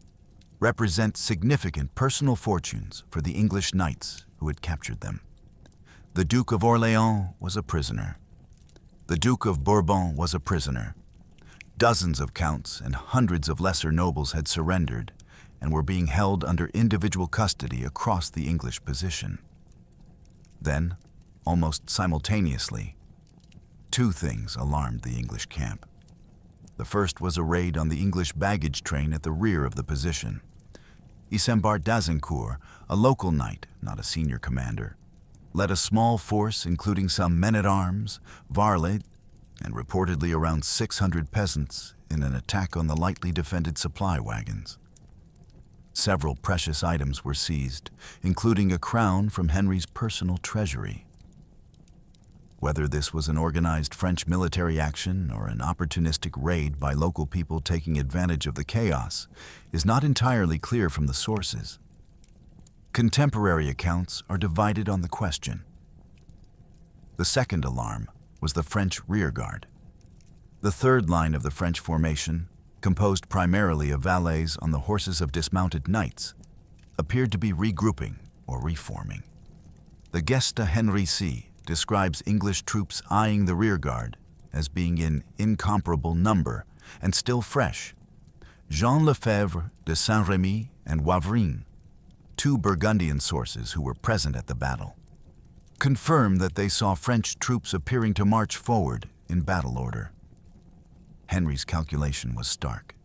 A: represent significant personal fortunes for the English knights who had captured them. The Duke of Orléans was a prisoner. The Duke of Bourbon was a prisoner. Dozens of counts and hundreds of lesser nobles had surrendered and were being held under individual custody across the English position. Then, almost simultaneously, two things alarmed the English camp. The first was a raid on the English baggage train at the rear of the position. Isambard d'Azincourt, a local knight, not a senior commander, led a small force including some men-at-arms, varlets, and reportedly around 600 peasants in an attack on the lightly defended supply wagons. Several precious items were seized, including a crown from Henry's personal treasury. Whether this was an organized French military action or an opportunistic raid by local people taking advantage of the chaos is not entirely clear from the sources. Contemporary accounts are divided on the question. The second alarm was the French rearguard. The third line of the French formation, composed primarily of valets on the horses of dismounted knights, appeared to be regrouping or reforming. The Gesta Henrici describes English troops eyeing the rearguard as being in incomparable number and still fresh. Jean Lefebvre de Saint-Remy and Wavrin, two Burgundian sources who were present at the battle, confirm that they saw French troops appearing to march forward in battle order. Henry's calculation was stark.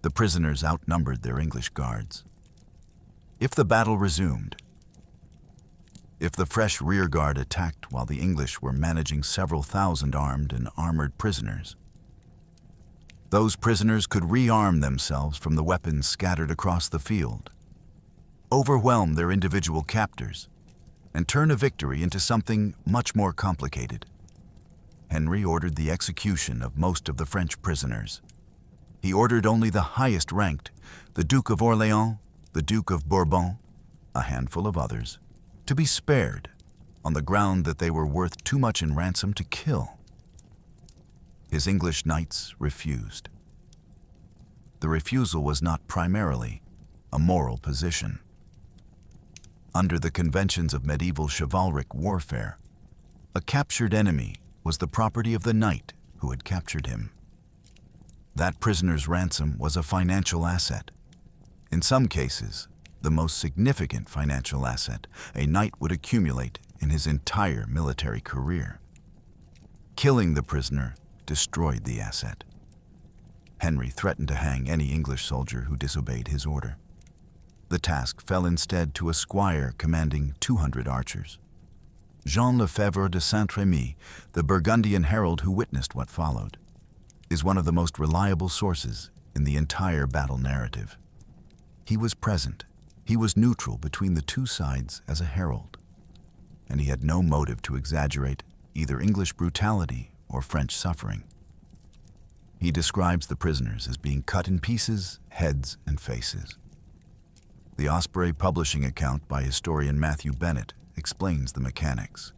A: The prisoners outnumbered their English guards. If the battle resumed, if the fresh rearguard attacked while the English were managing several thousand armed and armored prisoners, those prisoners could rearm themselves from the weapons scattered across the field, overwhelm their individual captors, and turn a victory into something much more complicated. Henry ordered the execution of most of the French prisoners. He ordered only the highest ranked, the Duke of Orléans, the Duke of Bourbon, a handful of others, to be spared on the ground that they were worth too much in ransom to kill. His English knights refused. The refusal was not primarily a moral position. Under the conventions of medieval chivalric warfare, a captured enemy was the property of the knight who had captured him. That prisoner's ransom was a financial asset. In some cases, the most significant financial asset a knight would accumulate in his entire military career. Killing the prisoner destroyed the asset. Henry threatened to hang any English soldier who disobeyed his order. The task fell instead to a squire commanding 200 archers. Jean Lefebvre de Saint-Remy, the Burgundian herald who witnessed what followed, is one of the most reliable sources in the entire battle narrative. He was present. He was neutral between the two sides as a herald, and he had no motive to exaggerate either English brutality or French suffering. He describes the prisoners as being cut in pieces, heads, and faces. The Osprey publishing account by historian Matthew Bennett explains the mechanics.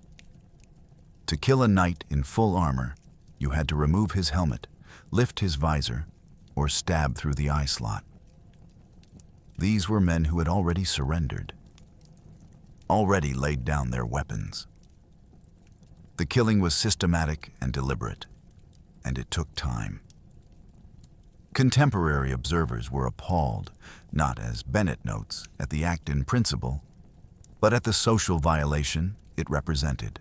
A: To kill a knight in full armor, you had to remove his helmet, lift his visor, or stab through the eye slot. These were men who had already surrendered, already laid down their weapons. The killing was systematic and deliberate, and it took time. Contemporary observers were appalled, not, as Bennett notes, at the act in principle, but at the social violation it represented.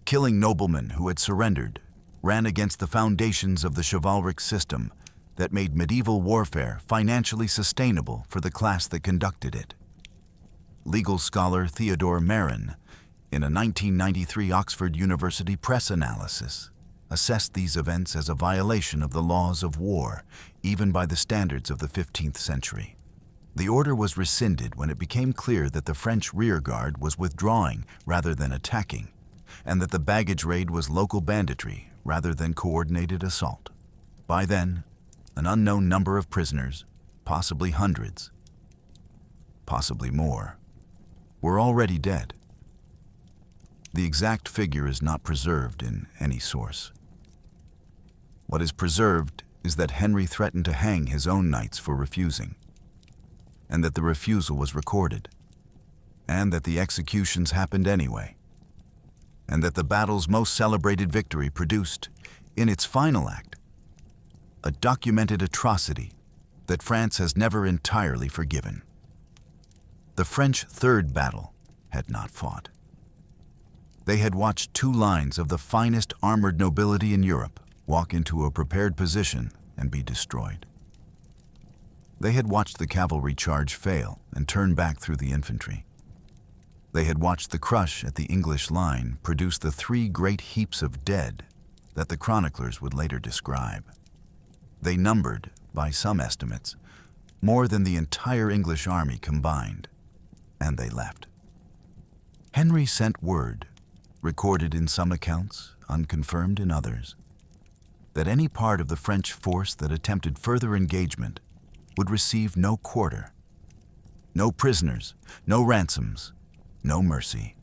A: Killing noblemen who had surrendered ran against the foundations of the chivalric system that made medieval warfare financially sustainable for the class that conducted it. Legal scholar Theodore Marin, in a 1993 Oxford University Press analysis, assessed these events as a violation of the laws of war, even by the standards of the 15th century. The order was rescinded when it became clear that the French rearguard was withdrawing rather than attacking, and that the baggage raid was local banditry rather than coordinated assault. By then, an unknown number of prisoners, possibly hundreds, possibly more, were already dead. The exact figure is not preserved in any source. What is preserved is that Henry threatened to hang his own knights for refusing, and that the refusal was recorded, and that the executions happened anyway, and that the battle's most celebrated victory produced, in its final act, a documented atrocity that France has never entirely forgiven. The French Third Battle had not fought. They had watched two lines of the finest armored nobility in Europe walk into a prepared position and be destroyed. They had watched the cavalry charge fail and turn back through the infantry. They had watched the crush at the English line produce the three great heaps of dead that the chroniclers would later describe. They numbered, by some estimates, more than the entire English army combined, and they left. Henry sent word, recorded in some accounts, unconfirmed in others, that any part of the French force that attempted further engagement would receive no quarter, no prisoners, no ransoms, no mercy.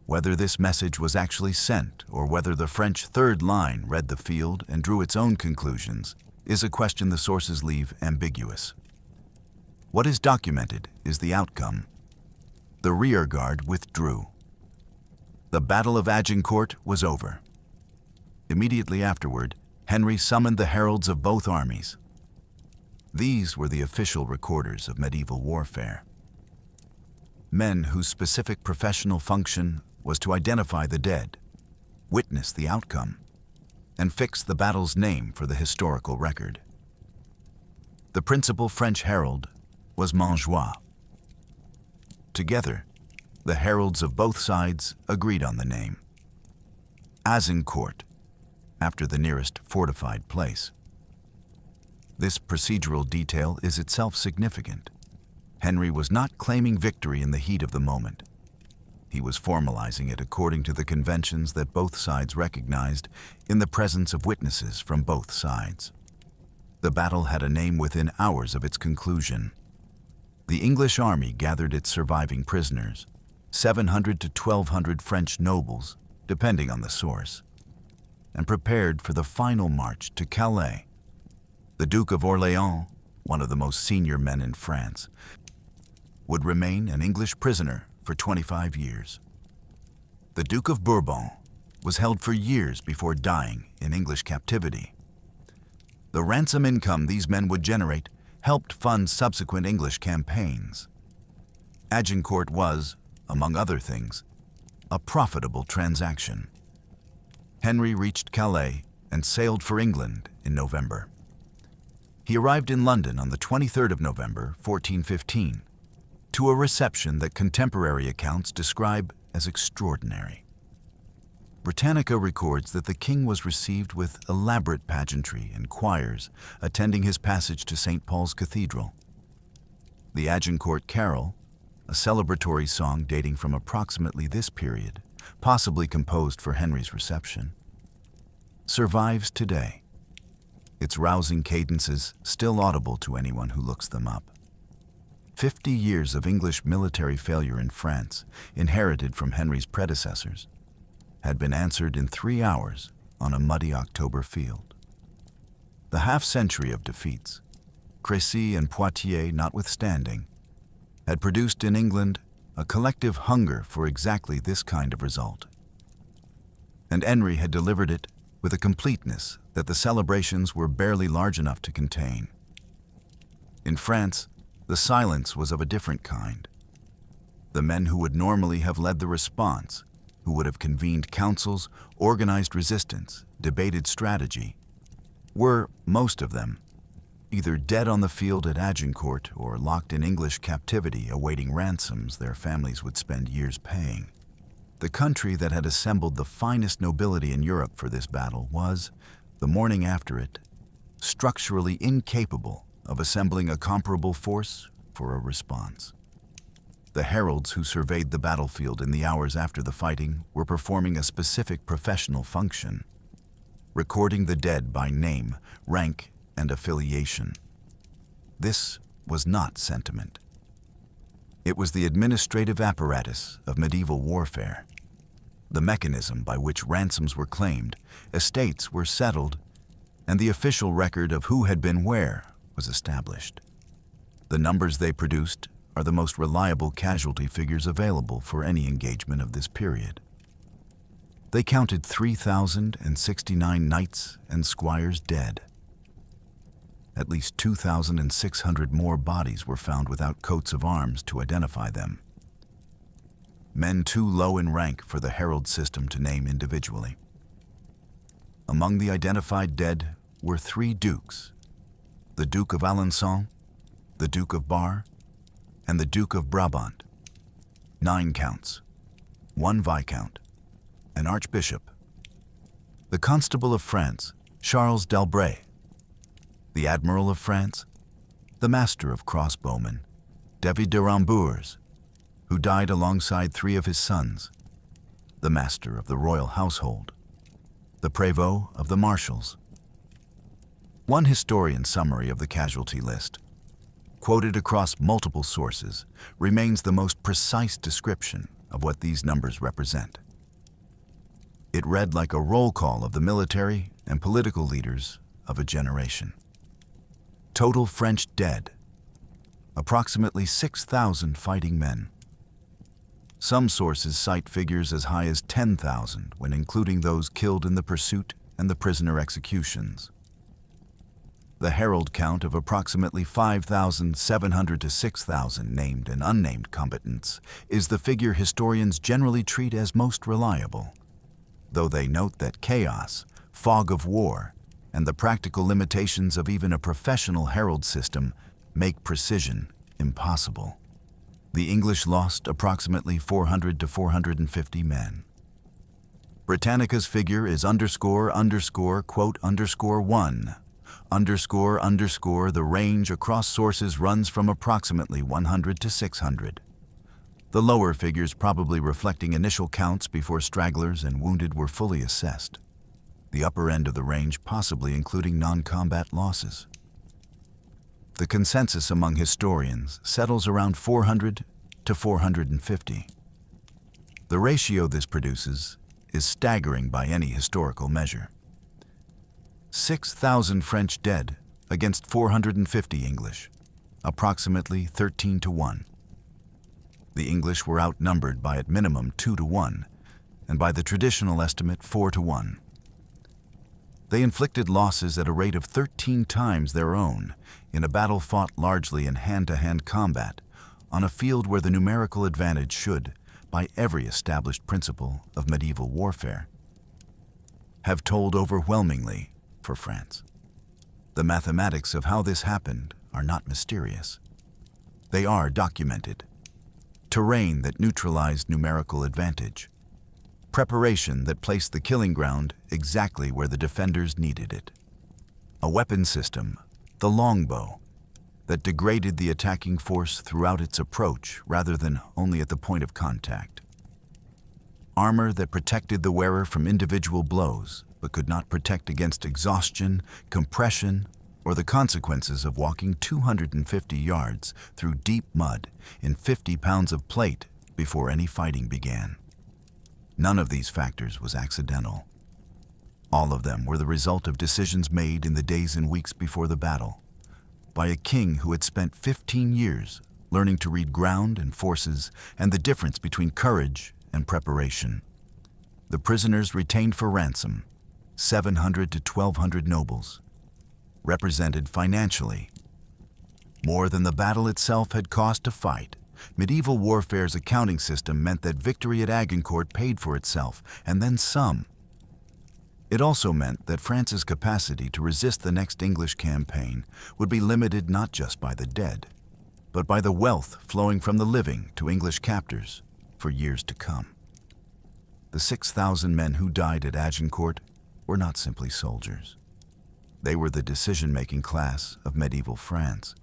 A: Whether this message was actually sent or whether the French Third Line read the field and drew its own conclusions is a question the sources leave ambiguous. What is documented is the outcome. The rearguard withdrew. The Battle of Agincourt was over. Immediately afterward, Henry summoned the heralds of both armies. These were the official recorders of medieval warfare. Men whose specific professional function was to identify the dead, witness the outcome, and fix the battle's name for the historical record. The principal French herald was Montjoie. Together, the heralds of both sides agreed on the name. Azincourt, after the nearest fortified place. This procedural detail is itself significant. Henry was not claiming victory in the heat of the moment. He was formalizing it according to the conventions that both sides recognized in the presence of witnesses from both sides. The battle had a name within hours of its conclusion. The English army gathered its surviving prisoners, 700 to 1,200 French nobles, depending on the source, and prepared for the final march to Calais. The Duke of Orléans, one of the most senior men in France, would remain an English prisoner for 25 years. The Duke of Bourbon was held for years before dying in English captivity. The ransom income these men would generate helped fund subsequent English campaigns. Agincourt was, among other things, a profitable transaction. Henry reached Calais and sailed for England in November. He arrived in London on the 23rd of November, 1415, to a reception that contemporary accounts describe as extraordinary. Britannica records that the king was received with elaborate pageantry and choirs attending his passage to St. Paul's Cathedral. The Agincourt Carol, a celebratory song dating from approximately this period, possibly composed for Henry's reception, survives today, its rousing cadences still audible to anyone who looks them up. 50 years of English military failure in France, inherited from Henry's predecessors, had been answered in 3 hours on a muddy October field. The half-century of defeats, Crécy and Poitiers notwithstanding, had produced in England a collective hunger for exactly this kind of result. And Henry had delivered it with a completeness that the celebrations were barely large enough to contain. In France, the silence was of a different kind. The men who would normally have led the response, who would have convened councils, organized resistance, debated strategy, were, most of them, either dead on the field at Agincourt or locked in English captivity awaiting ransoms their families would spend years paying. The country that had assembled the finest nobility in Europe for this battle was, the morning after it, structurally incapable of assembling a comparable force for a response. The heralds who surveyed the battlefield in the hours after the fighting were performing a specific professional function, recording the dead by name, rank, and affiliation. This was not sentiment. It was the administrative apparatus of medieval warfare, the mechanism by which ransoms were claimed, estates were settled, and the official record of who had been where was established. The numbers they produced are the most reliable casualty figures available for any engagement of this period. They counted 3,069 knights and squires dead. At least 2,600 more bodies were found without coats of arms to identify them. Men too low in rank for the herald system to name individually. Among the identified dead were 3 dukes: the Duke of Alençon, the Duke of Bar, and the Duke of Brabant, 9 counts, 1 viscount, an archbishop, the Constable of France, Charles d'Albret, the Admiral of France, the Master of Crossbowmen, David de Rambours, who died alongside 3 of his sons, the Master of the Royal Household, the Prévôt of the Marshals. One historian's summary of the casualty list, quoted across multiple sources, remains the most precise description of what these numbers represent. It read like a roll call of the military and political leaders of a generation. Total French dead, approximately 6,000 fighting men. Some sources cite figures as high as 10,000 when including those killed in the pursuit and the prisoner executions. The herald count of approximately 5,700 to 6,000 named and unnamed combatants is the figure historians generally treat as most reliable, though they note that chaos, fog of war, and the practical limitations of even a professional herald system make precision impossible. The English lost approximately 400 to 450 men. Britannica's figure is ___(1) ___ the range across sources runs from approximately 100 to 600. The lower figures probably reflecting initial counts before stragglers and wounded were fully assessed. The upper end of the range possibly including non-combat losses. The consensus among historians settles around 400 to 450. The ratio this produces is staggering by any historical measure. 6,000 French dead against 450 English, approximately 13 to 1. The English were outnumbered by at minimum 2 to 1, and by the traditional estimate 4 to 1. They inflicted losses at a rate of 13 times their own in a battle fought largely in hand-to-hand combat on a field where the numerical advantage should, by every established principle of medieval warfare, have told overwhelmingly for France. The mathematics of how this happened are not mysterious. They are documented. Terrain that neutralized numerical advantage. Preparation that placed the killing ground exactly where the defenders needed it. A weapon system, the longbow, that degraded the attacking force throughout its approach rather than only at the point of contact. Armor that protected the wearer from individual blows but could not protect against exhaustion, compression, or the consequences of walking 250 yards through deep mud in 50 pounds of plate before any fighting began. None of these factors was accidental. All of them were the result of decisions made in the days and weeks before the battle, by a king who had spent 15 years learning to read ground and forces and the difference between courage and preparation. The prisoners retained for ransom, 700 to 1,200 nobles, represented financially. More than the battle itself had cost to fight, medieval warfare's accounting system meant that victory at Agincourt paid for itself, and then some. It also meant that France's capacity to resist the next English campaign would be limited not just by the dead, but by the wealth flowing from the living to English captors for years to come. The 6,000 men who died at Agincourt were not simply soldiers. They were the decision-making class of medieval France.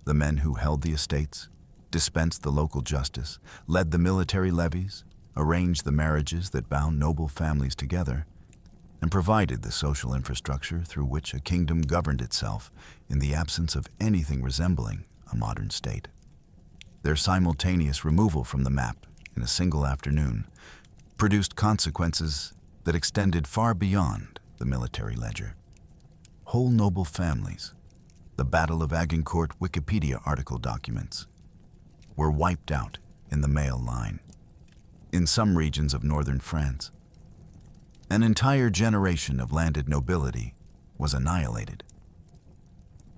A: The men who held the estates, dispensed the local justice, led the military levies, arranged the marriages that bound noble families together, and provided the social infrastructure through which a kingdom governed itself in the absence of anything resembling a modern state. Their simultaneous removal from the map in a single afternoon produced consequences that extended far beyond the military ledger. Whole noble families, the Battle of Agincourt Wikipedia article documents, were wiped out in the male line. In some regions of northern France, an entire generation of landed nobility was annihilated.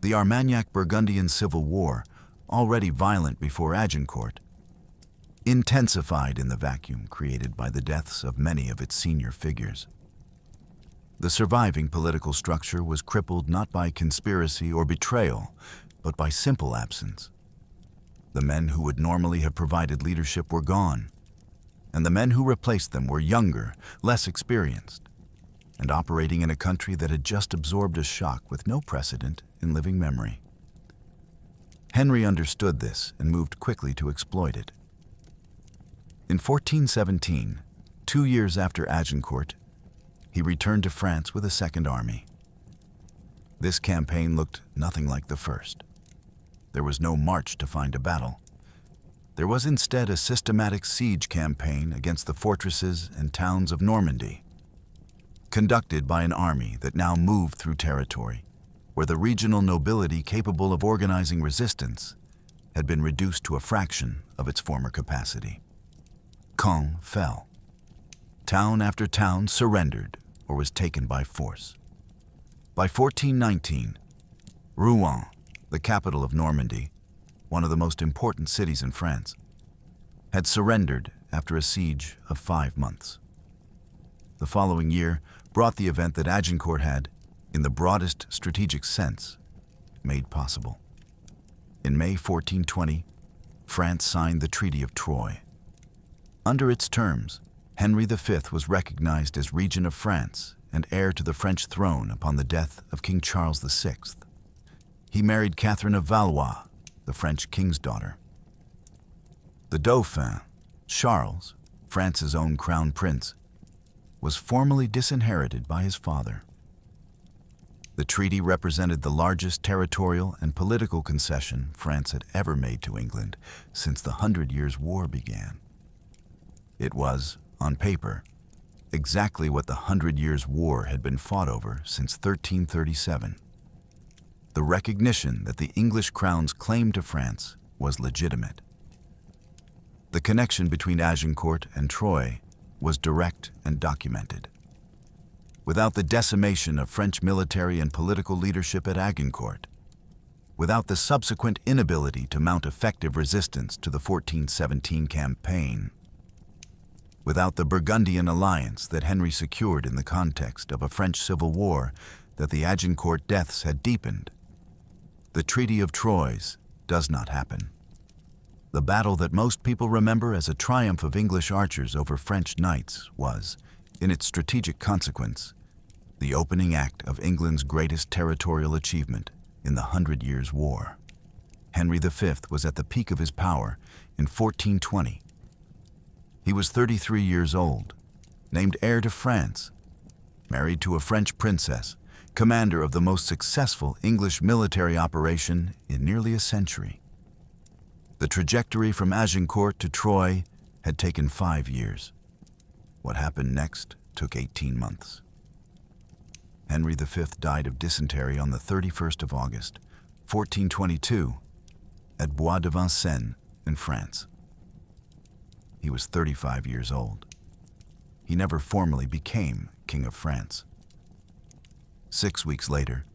A: The Armagnac-Burgundian Civil War, already violent before Agincourt, intensified in the vacuum created by the deaths of many of its senior figures. The surviving political structure was crippled not by conspiracy or betrayal, but by simple absence. The men who would normally have provided leadership were gone, and the men who replaced them were younger, less experienced, and operating in a country that had just absorbed a shock with no precedent in living memory. Henry understood this and moved quickly to exploit it. In 1417, 2 years after Agincourt, he returned to France with a second army. This campaign looked nothing like the first. There was no march to find a battle. There was instead a systematic siege campaign against the fortresses and towns of Normandy, conducted by an army that now moved through territory where the regional nobility capable of organizing resistance had been reduced to a fraction of its former capacity. Caen fell. Town after town surrendered or was taken by force. By 1419, Rouen, the capital of Normandy, one of the most important cities in France, had surrendered after a siege of 5 months. The following year brought the event that Agincourt had, in the broadest strategic sense, made possible. In May 1420, France signed the Treaty of Troyes. Under its terms, Henry V was recognized as regent of France and heir to the French throne upon the death of King Charles VI. He married Catherine of Valois, the French king's daughter. The Dauphin, Charles, France's own crown prince, was formally disinherited by his father. The treaty represented the largest territorial and political concession France had ever made to England since the 100 Years' War began. It was, on paper, exactly what the 100 Years' War had been fought over since 1337. The recognition that the English crown's claim to France was legitimate. The connection between Agincourt and Troyes was direct and documented. Without the decimation of French military and political leadership at Agincourt, without the subsequent inability to mount effective resistance to the 1417 campaign, without the Burgundian alliance that Henry secured in the context of a French civil war that the Agincourt deaths had deepened, the Treaty of Troyes does not happen. The battle that most people remember as a triumph of English archers over French knights was, in its strategic consequence, the opening act of England's greatest territorial achievement in the 100 Years' War. Henry V was at the peak of his power in 1420. He was 33 years old, named heir to France, married to a French princess, commander of the most successful English military operation in nearly a century. The trajectory from Agincourt to Troyes had taken 5 years. What happened next took 18 months. Henry V died of dysentery on the 31st of August, 1422, at Bois de Vincennes in France. He was 35 years old. He never formally became King of France. 6 weeks later,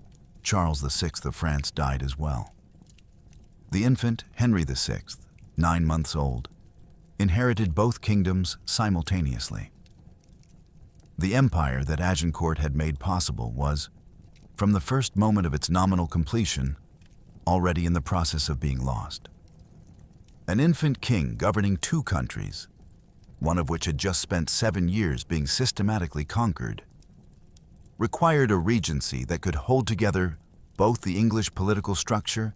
A: Charles VI of France died as well. The infant Henry VI, 9 months old, inherited both kingdoms simultaneously. The empire that Agincourt had made possible was, from the first moment of its nominal completion, already in the process of being lost. An infant king governing 2 countries, one of which had just spent 7 years being systematically conquered, required a regency that could hold together both the English political structure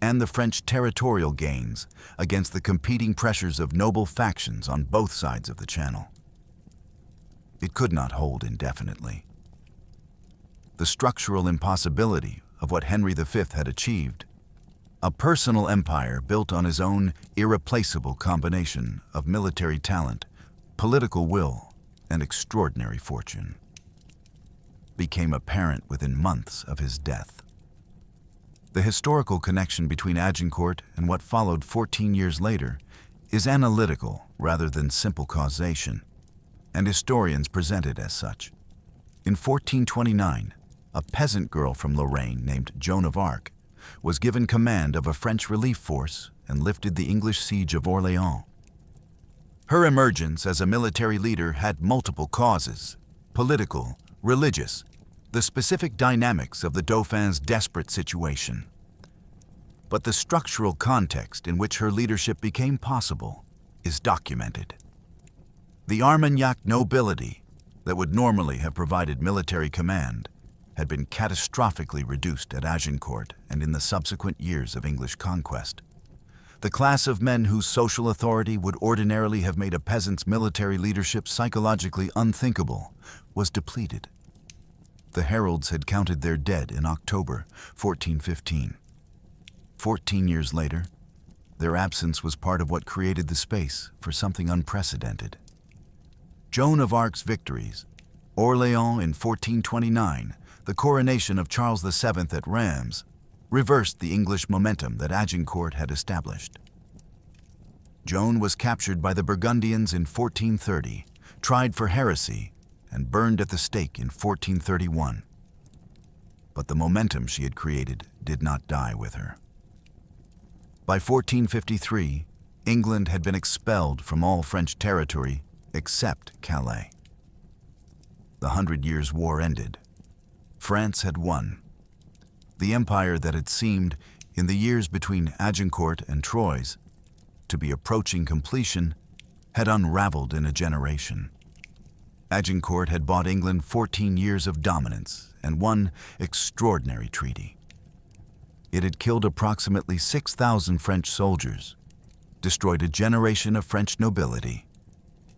A: and the French territorial gains against the competing pressures of noble factions on both sides of the Channel. It could not hold indefinitely. The structural impossibility of what Henry V had achieved, a personal empire built on his own irreplaceable combination of military talent, political will, and extraordinary fortune, became apparent within months of his death. The historical connection between Agincourt and what followed 14 years later is analytical rather than simple causation, and historians present it as such. In 1429, a peasant girl from Lorraine named Joan of Arc was given command of a French relief force and lifted the English siege of Orléans. Her emergence as a military leader had multiple causes: political, religious, the specific dynamics of the Dauphin's desperate situation. But the structural context in which her leadership became possible is documented. The Armagnac nobility that would normally have provided military command had been catastrophically reduced at Agincourt and in the subsequent years of English conquest. The class of men whose social authority would ordinarily have made a peasant's military leadership psychologically unthinkable was depleted. The heralds had counted their dead in October 1415. 14 years later, their absence was part of what created the space for something unprecedented. Joan of Arc's victories, Orléans in 1429, the coronation of Charles VII at Reims, reversed the English momentum that Agincourt had established. Joan was captured by the Burgundians in 1430, tried for heresy, and burned at the stake in 1431. But the momentum she had created did not die with her. By 1453, England had been expelled from all French territory except Calais. The 100 Years' War ended. France had won. The empire that had seemed, in the years between Agincourt and Troyes, to be approaching completion, had unraveled in a generation. Agincourt had bought England 14 years of dominance and one extraordinary treaty. It had killed approximately 6,000 French soldiers, destroyed a generation of French nobility,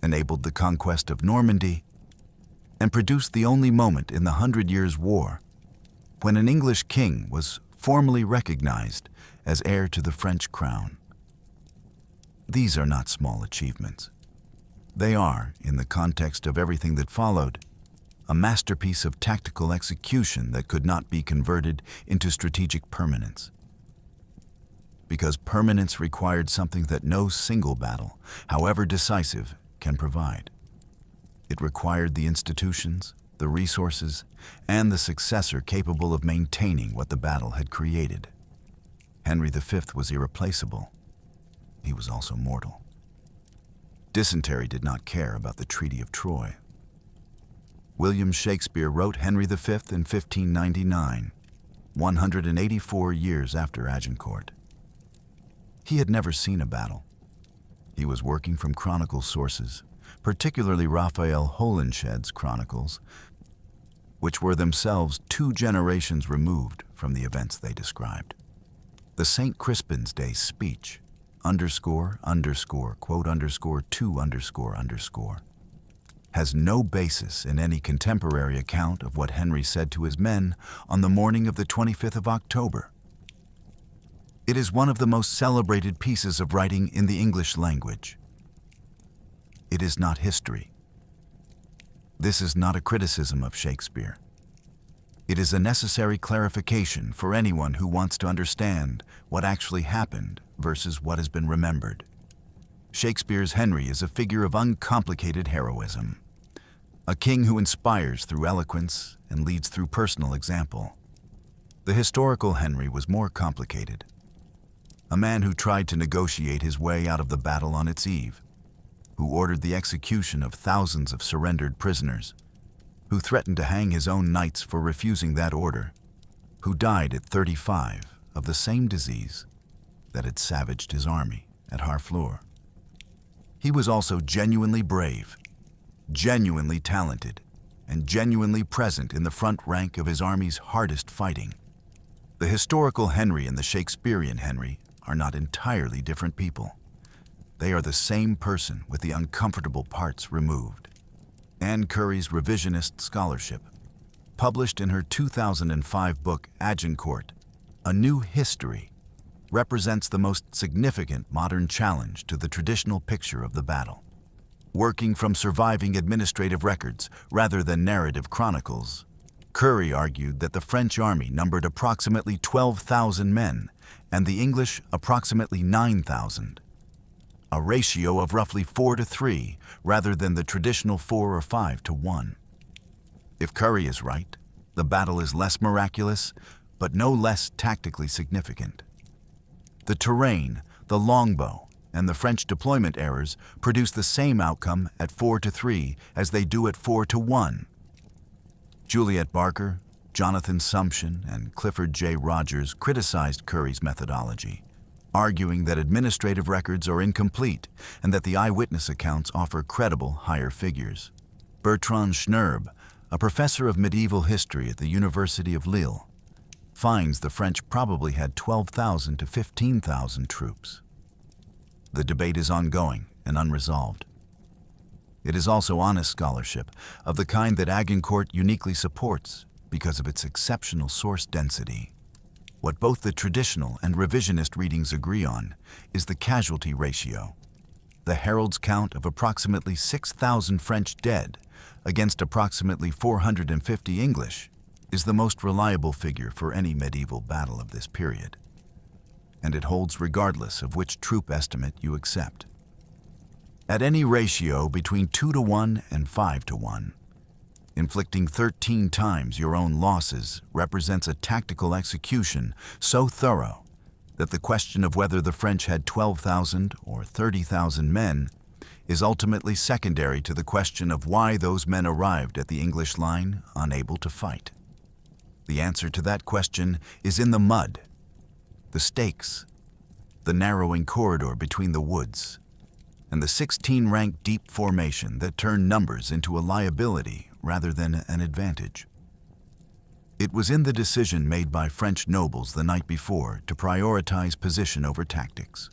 A: enabled the conquest of Normandy, and produced the only moment in the 100 Years' War when an English king was formally recognized as heir to the French crown. These are not small achievements. They are, in the context of everything that followed, a masterpiece of tactical execution that could not be converted into strategic permanence. Because permanence required something that no single battle, however decisive, can provide. It required the institutions, the resources, and the successor capable of maintaining what the battle had created. Henry V was irreplaceable. He was also mortal. Dysentery did not care about the Treaty of Troyes. William Shakespeare wrote Henry V in 1599, 184 years after Agincourt. He had never seen a battle. He was working from chronicle sources, particularly Raphael Holinshed's chronicles, which were themselves 2 generations removed from the events they described. The St. Crispin's Day speech, ___, quote __2__. has no basis in any contemporary account of what Henry said to his men on the morning of the 25th of October. It is one of the most celebrated pieces of writing in the English language. It is not history. This is not a criticism of Shakespeare. It is a necessary clarification for anyone who wants to understand what actually happened versus what has been remembered. Shakespeare's Henry is a figure of uncomplicated heroism, a king who inspires through eloquence and leads through personal example. The historical Henry was more complicated, a man who tried to negotiate his way out of the battle on its eve, who ordered the execution of thousands of surrendered prisoners, who threatened to hang his own knights for refusing that order, who died at 35 of the same disease that had savaged his army at Harfleur. He was also genuinely brave, genuinely talented, and genuinely present in the front rank of his army's hardest fighting. The historical Henry and the Shakespearean Henry are not entirely different people. They are the same person with the uncomfortable parts removed. Anne Curry's revisionist scholarship, published in her 2005 book Agincourt, A New History, represents the most significant modern challenge to the traditional picture of the battle. Working from surviving administrative records rather than narrative chronicles, Curry argued that the French army numbered approximately 12,000 men and the English approximately 9,000. A ratio of roughly 4 to 3 rather than the traditional 4 or 5 to 1. If Curry is right, the battle is less miraculous, but no less tactically significant. The terrain, the longbow, and the French deployment errors produce the same outcome at 4 to 3 as they do at 4 to 1. Juliet Barker, Jonathan Sumption, and Clifford J. Rogers criticized Curry's methodology, arguing that administrative records are incomplete and that the eyewitness accounts offer credible higher figures. Bertrand Schnerb, a professor of medieval history at the University of Lille, finds the French probably had 12,000 to 15,000 troops. The debate is ongoing and unresolved. It is also honest scholarship of the kind that Agincourt uniquely supports because of its exceptional source density. What both the traditional and revisionist readings agree on is the casualty ratio. The herald's count of approximately 6,000 French dead against approximately 450 English is the most reliable figure for any medieval battle of this period, and it holds regardless of which troop estimate you accept. At any ratio between 2 to 1 and 5 to 1, inflicting 13 times your own losses represents a tactical execution so thorough that the question of whether the French had 12,000 or 30,000 men is ultimately secondary to the question of why those men arrived at the English line unable to fight. The answer to that question is in the mud, the stakes, the narrowing corridor between the woods, and the 16-rank deep formation that turned numbers into a liability rather than an advantage. It was in the decision made by French nobles the night before to prioritize position over tactics.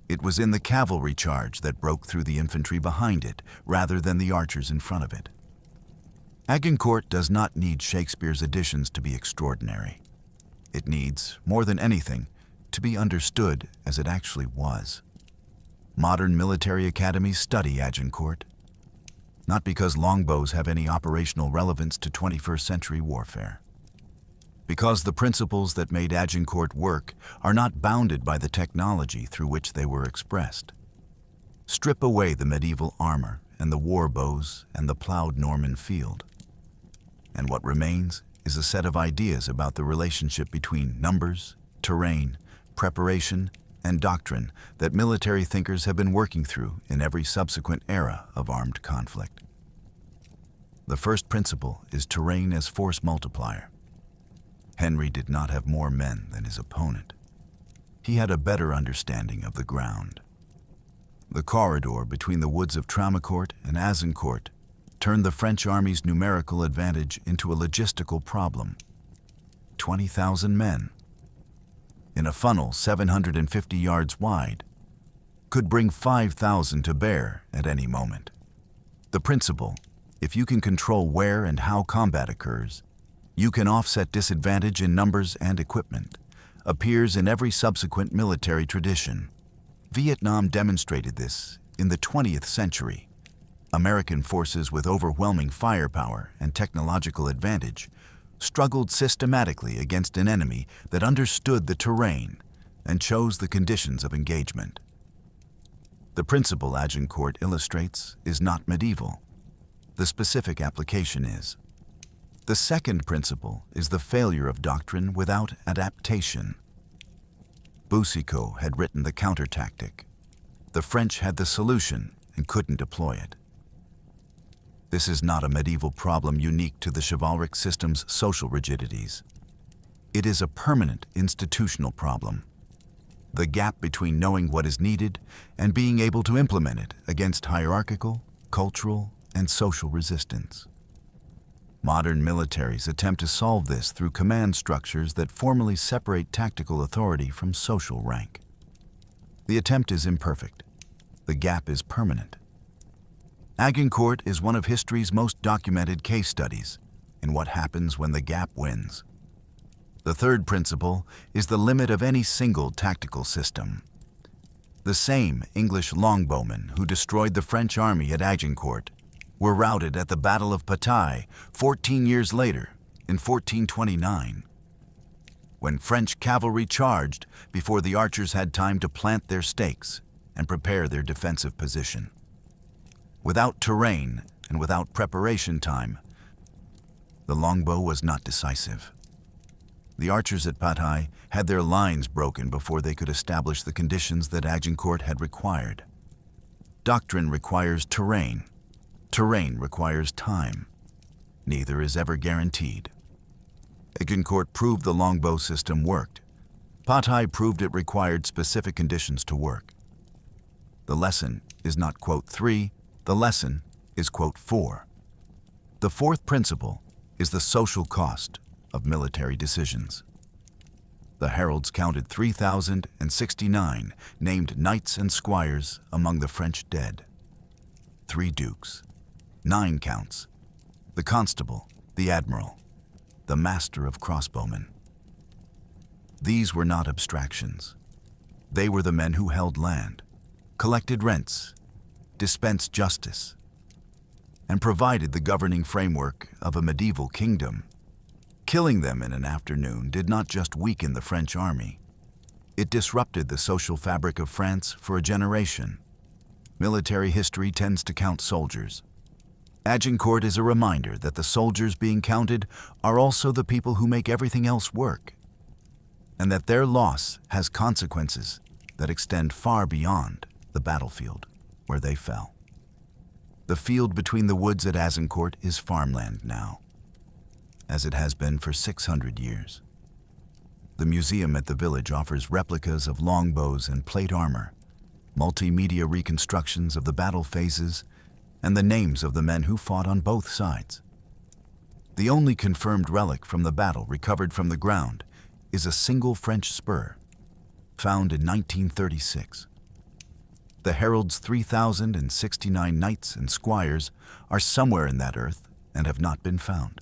A: It was in the cavalry charge that broke through the infantry behind it rather than the archers in front of it. Agincourt does not need Shakespeare's additions to be extraordinary. It needs, more than anything, to be understood as it actually was. Modern military academies study Agincourt, not because longbows have any operational relevance to 21st century warfare. Because the principles that made Agincourt work are not bounded by the technology through which they were expressed. Strip away the medieval armor and the war bows and the plowed Norman field, and what remains is a set of ideas about the relationship between numbers, terrain, preparation, and doctrine that military thinkers have been working through in every subsequent era of armed conflict. The first principle is terrain as force multiplier. Henry did not have more men than his opponent. He had a better understanding of the ground. The corridor between the woods of Traumacourt and Azincourt turned the French army's numerical advantage into a logistical problem. 20,000 men, in a funnel 750 yards wide, could bring 5,000 to bear at any moment. The principle, if you can control where and how combat occurs, you can offset disadvantage in numbers and equipment, appears in every subsequent military tradition. Vietnam demonstrated this in the 20th century. American forces with overwhelming firepower and technological advantage struggled systematically against an enemy that understood the terrain and chose the conditions of engagement. The principle Agincourt illustrates is not medieval. The specific application is. The second principle is the failure of doctrine without adaptation. Boucicaut had written the counter-tactic. The French had the solution and couldn't deploy it. This is not a medieval problem unique to the chivalric system's social rigidities. It is a permanent institutional problem. The gap between knowing what is needed and being able to implement it against hierarchical, cultural, and social resistance. Modern militaries attempt to solve this through command structures that formally separate tactical authority from social rank. The attempt is imperfect. The gap is permanent. Agincourt is one of history's most documented case studies in what happens when the gap wins. The third principle is the limit of any single tactical system. The same English longbowmen who destroyed the French army at Agincourt were routed at the Battle of Patay 14 years later in 1429, when French cavalry charged before the archers had time to plant their stakes and prepare their defensive position. Without terrain and without preparation time, the longbow was not decisive. The archers at Patay had their lines broken before they could establish the conditions that Agincourt had required. Doctrine requires terrain. Terrain requires time. Neither is ever guaranteed. Agincourt proved the longbow system worked. Patay proved it required specific conditions to work. The lesson is not quote 3, the lesson is quote 4. The fourth principle is the social cost of military decisions. The heralds counted 3,069 named knights and squires among the French dead. 3 dukes, 9 counts, the constable, the admiral, the master of crossbowmen. These were not abstractions. They were the men who held land, collected rents, dispensed justice, and provided the governing framework of a medieval kingdom. Killing them in an afternoon did not just weaken the French army. It disrupted the social fabric of France for a generation. Military history tends to count soldiers. Agincourt is a reminder that the soldiers being counted are also the people who make everything else work, and that their loss has consequences that extend far beyond the battlefield where they fell. The field between the woods at Agincourt is farmland now, as it has been for 600 years. The museum at the village offers replicas of longbows and plate armor, multimedia reconstructions of the battle phases, and the names of the men who fought on both sides. The only confirmed relic from the battle recovered from the ground is a single French spur, found in 1936. The herald's 3,069 knights and squires are somewhere in that earth and have not been found.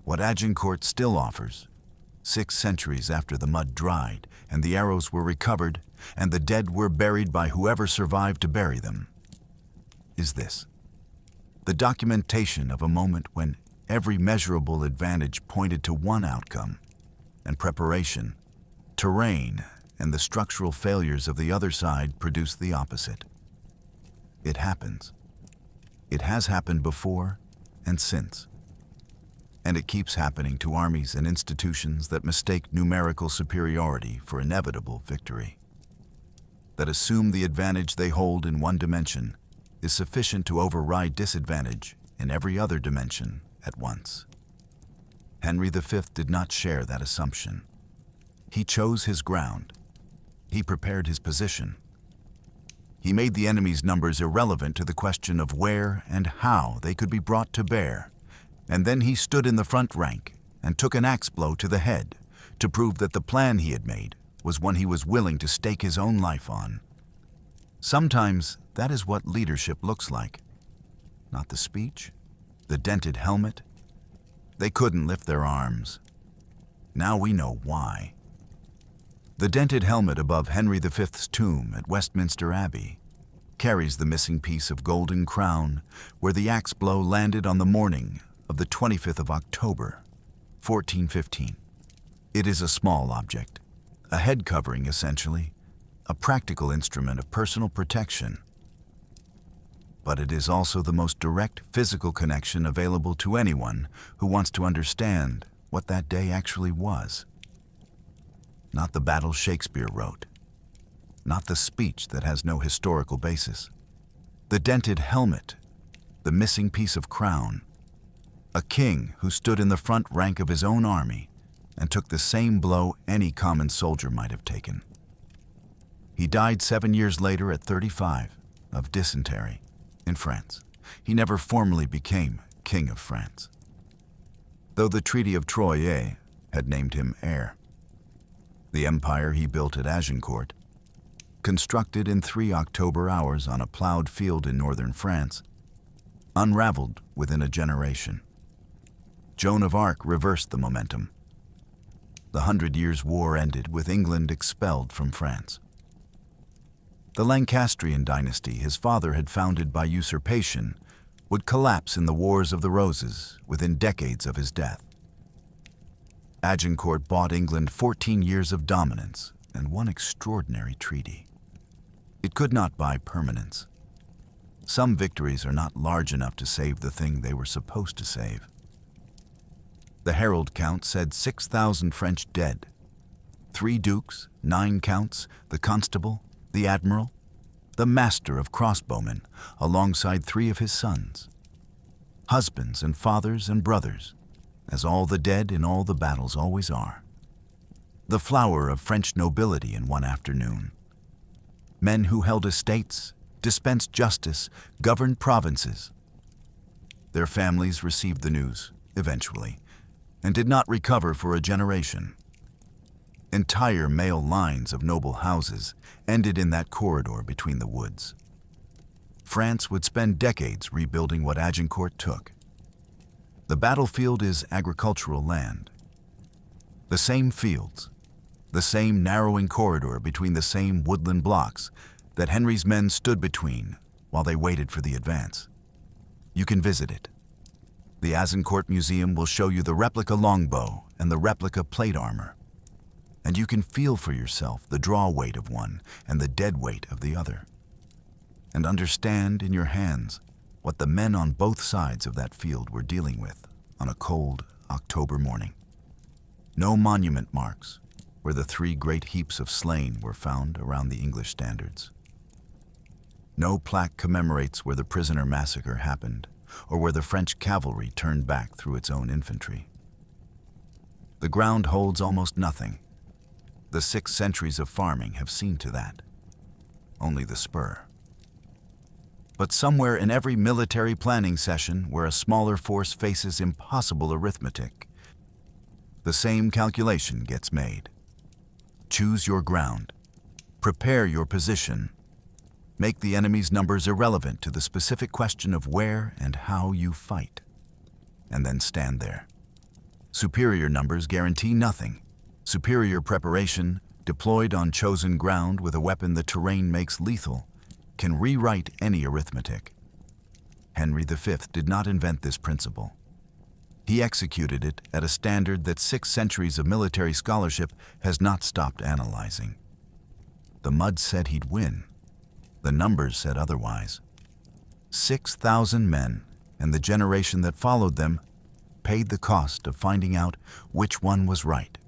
A: What Agincourt still offers, 6 centuries after the mud dried and the arrows were recovered and the dead were buried by whoever survived to bury them, is this: the documentation of a moment when every measurable advantage pointed to one outcome, and preparation, terrain, and the structural failures of the other side produced the opposite. It happens. It has happened before and since. And it keeps happening to armies and institutions that mistake numerical superiority for inevitable victory, that assume the advantage they hold in one dimension is sufficient to override disadvantage in every other dimension at once. Henry V did not share that assumption. He chose his ground. He prepared his position. He made the enemy's numbers irrelevant to the question of where and how they could be brought to bear. And then he stood in the front rank and took an axe blow to the head to prove that the plan he had made was one he was willing to stake his own life on. Sometimes that is what leadership looks like. not the speech, the dented helmet. They couldn't lift their arms. Now we know why. The dented helmet above Henry V's tomb at Westminster Abbey carries the missing piece of golden crown where the axe blow landed on the morning of the 25th of October, 1415. It is a small object, a head covering essentially, a practical instrument of personal protection. But it is also the most direct physical connection available to anyone who wants to understand what that day actually was. Not the battle Shakespeare wrote, not the speech that has no historical basis. The dented helmet, the missing piece of crown, a king who stood in the front rank of his own army and took the same blow any common soldier might have taken. He died 7 years later at 35 of dysentery in France. He never formally became King of France, though the Treaty of Troyes had named him heir. The empire he built at Agincourt, constructed in 3 October hours on a plowed field in northern France, unraveled within a generation. Joan of Arc reversed the momentum. The 100 Years' War ended with England expelled from France. The Lancastrian dynasty his father had founded by usurpation would collapse in the Wars of the Roses within decades of his death. Agincourt bought England 14 years of dominance and one extraordinary treaty. It could not buy permanence. Some victories are not large enough to save the thing they were supposed to save. The Herald count said 6,000 French dead. 3 dukes, 9 counts, the constable, the admiral, the master of crossbowmen, alongside 3 of his sons. Husbands and fathers and brothers, as all the dead in all the battles always are. The flower of French nobility in one afternoon. Men who held estates, dispensed justice, governed provinces. Their families received the news, eventually, and did not recover for a generation. Entire male lines of noble houses ended in that corridor between the woods. France would spend decades rebuilding what Agincourt took. The battlefield is agricultural land. The same fields, the same narrowing corridor between the same woodland blocks that Henry's men stood between while they waited for the advance. You can visit it. The Agincourt Museum will show you the replica longbow and the replica plate armor. And you can feel for yourself the draw weight of one and the dead weight of the other. And understand in your hands what the men on both sides of that field were dealing with on a cold October morning. No monument marks where the 3 great heaps of slain were found around the English standards. No plaque commemorates where the prisoner massacre happened or where the French cavalry turned back through its own infantry. The ground holds almost nothing. The 6 centuries of farming have seen to that. Only the spur. But somewhere in every military planning session where a smaller force faces impossible arithmetic, the same calculation gets made. Choose your ground. Prepare your position. Make the enemy's numbers irrelevant to the specific question of where and how you fight. And then stand there. Superior numbers guarantee nothing. Superior preparation, deployed on chosen ground with a weapon the terrain makes lethal, can rewrite any arithmetic. Henry V did not invent this principle. He executed it at a standard that 6 centuries of military scholarship has not stopped analyzing. The mud said he'd win. The numbers said otherwise. 6,000 men, and the generation that followed them, paid the cost of finding out which one was right.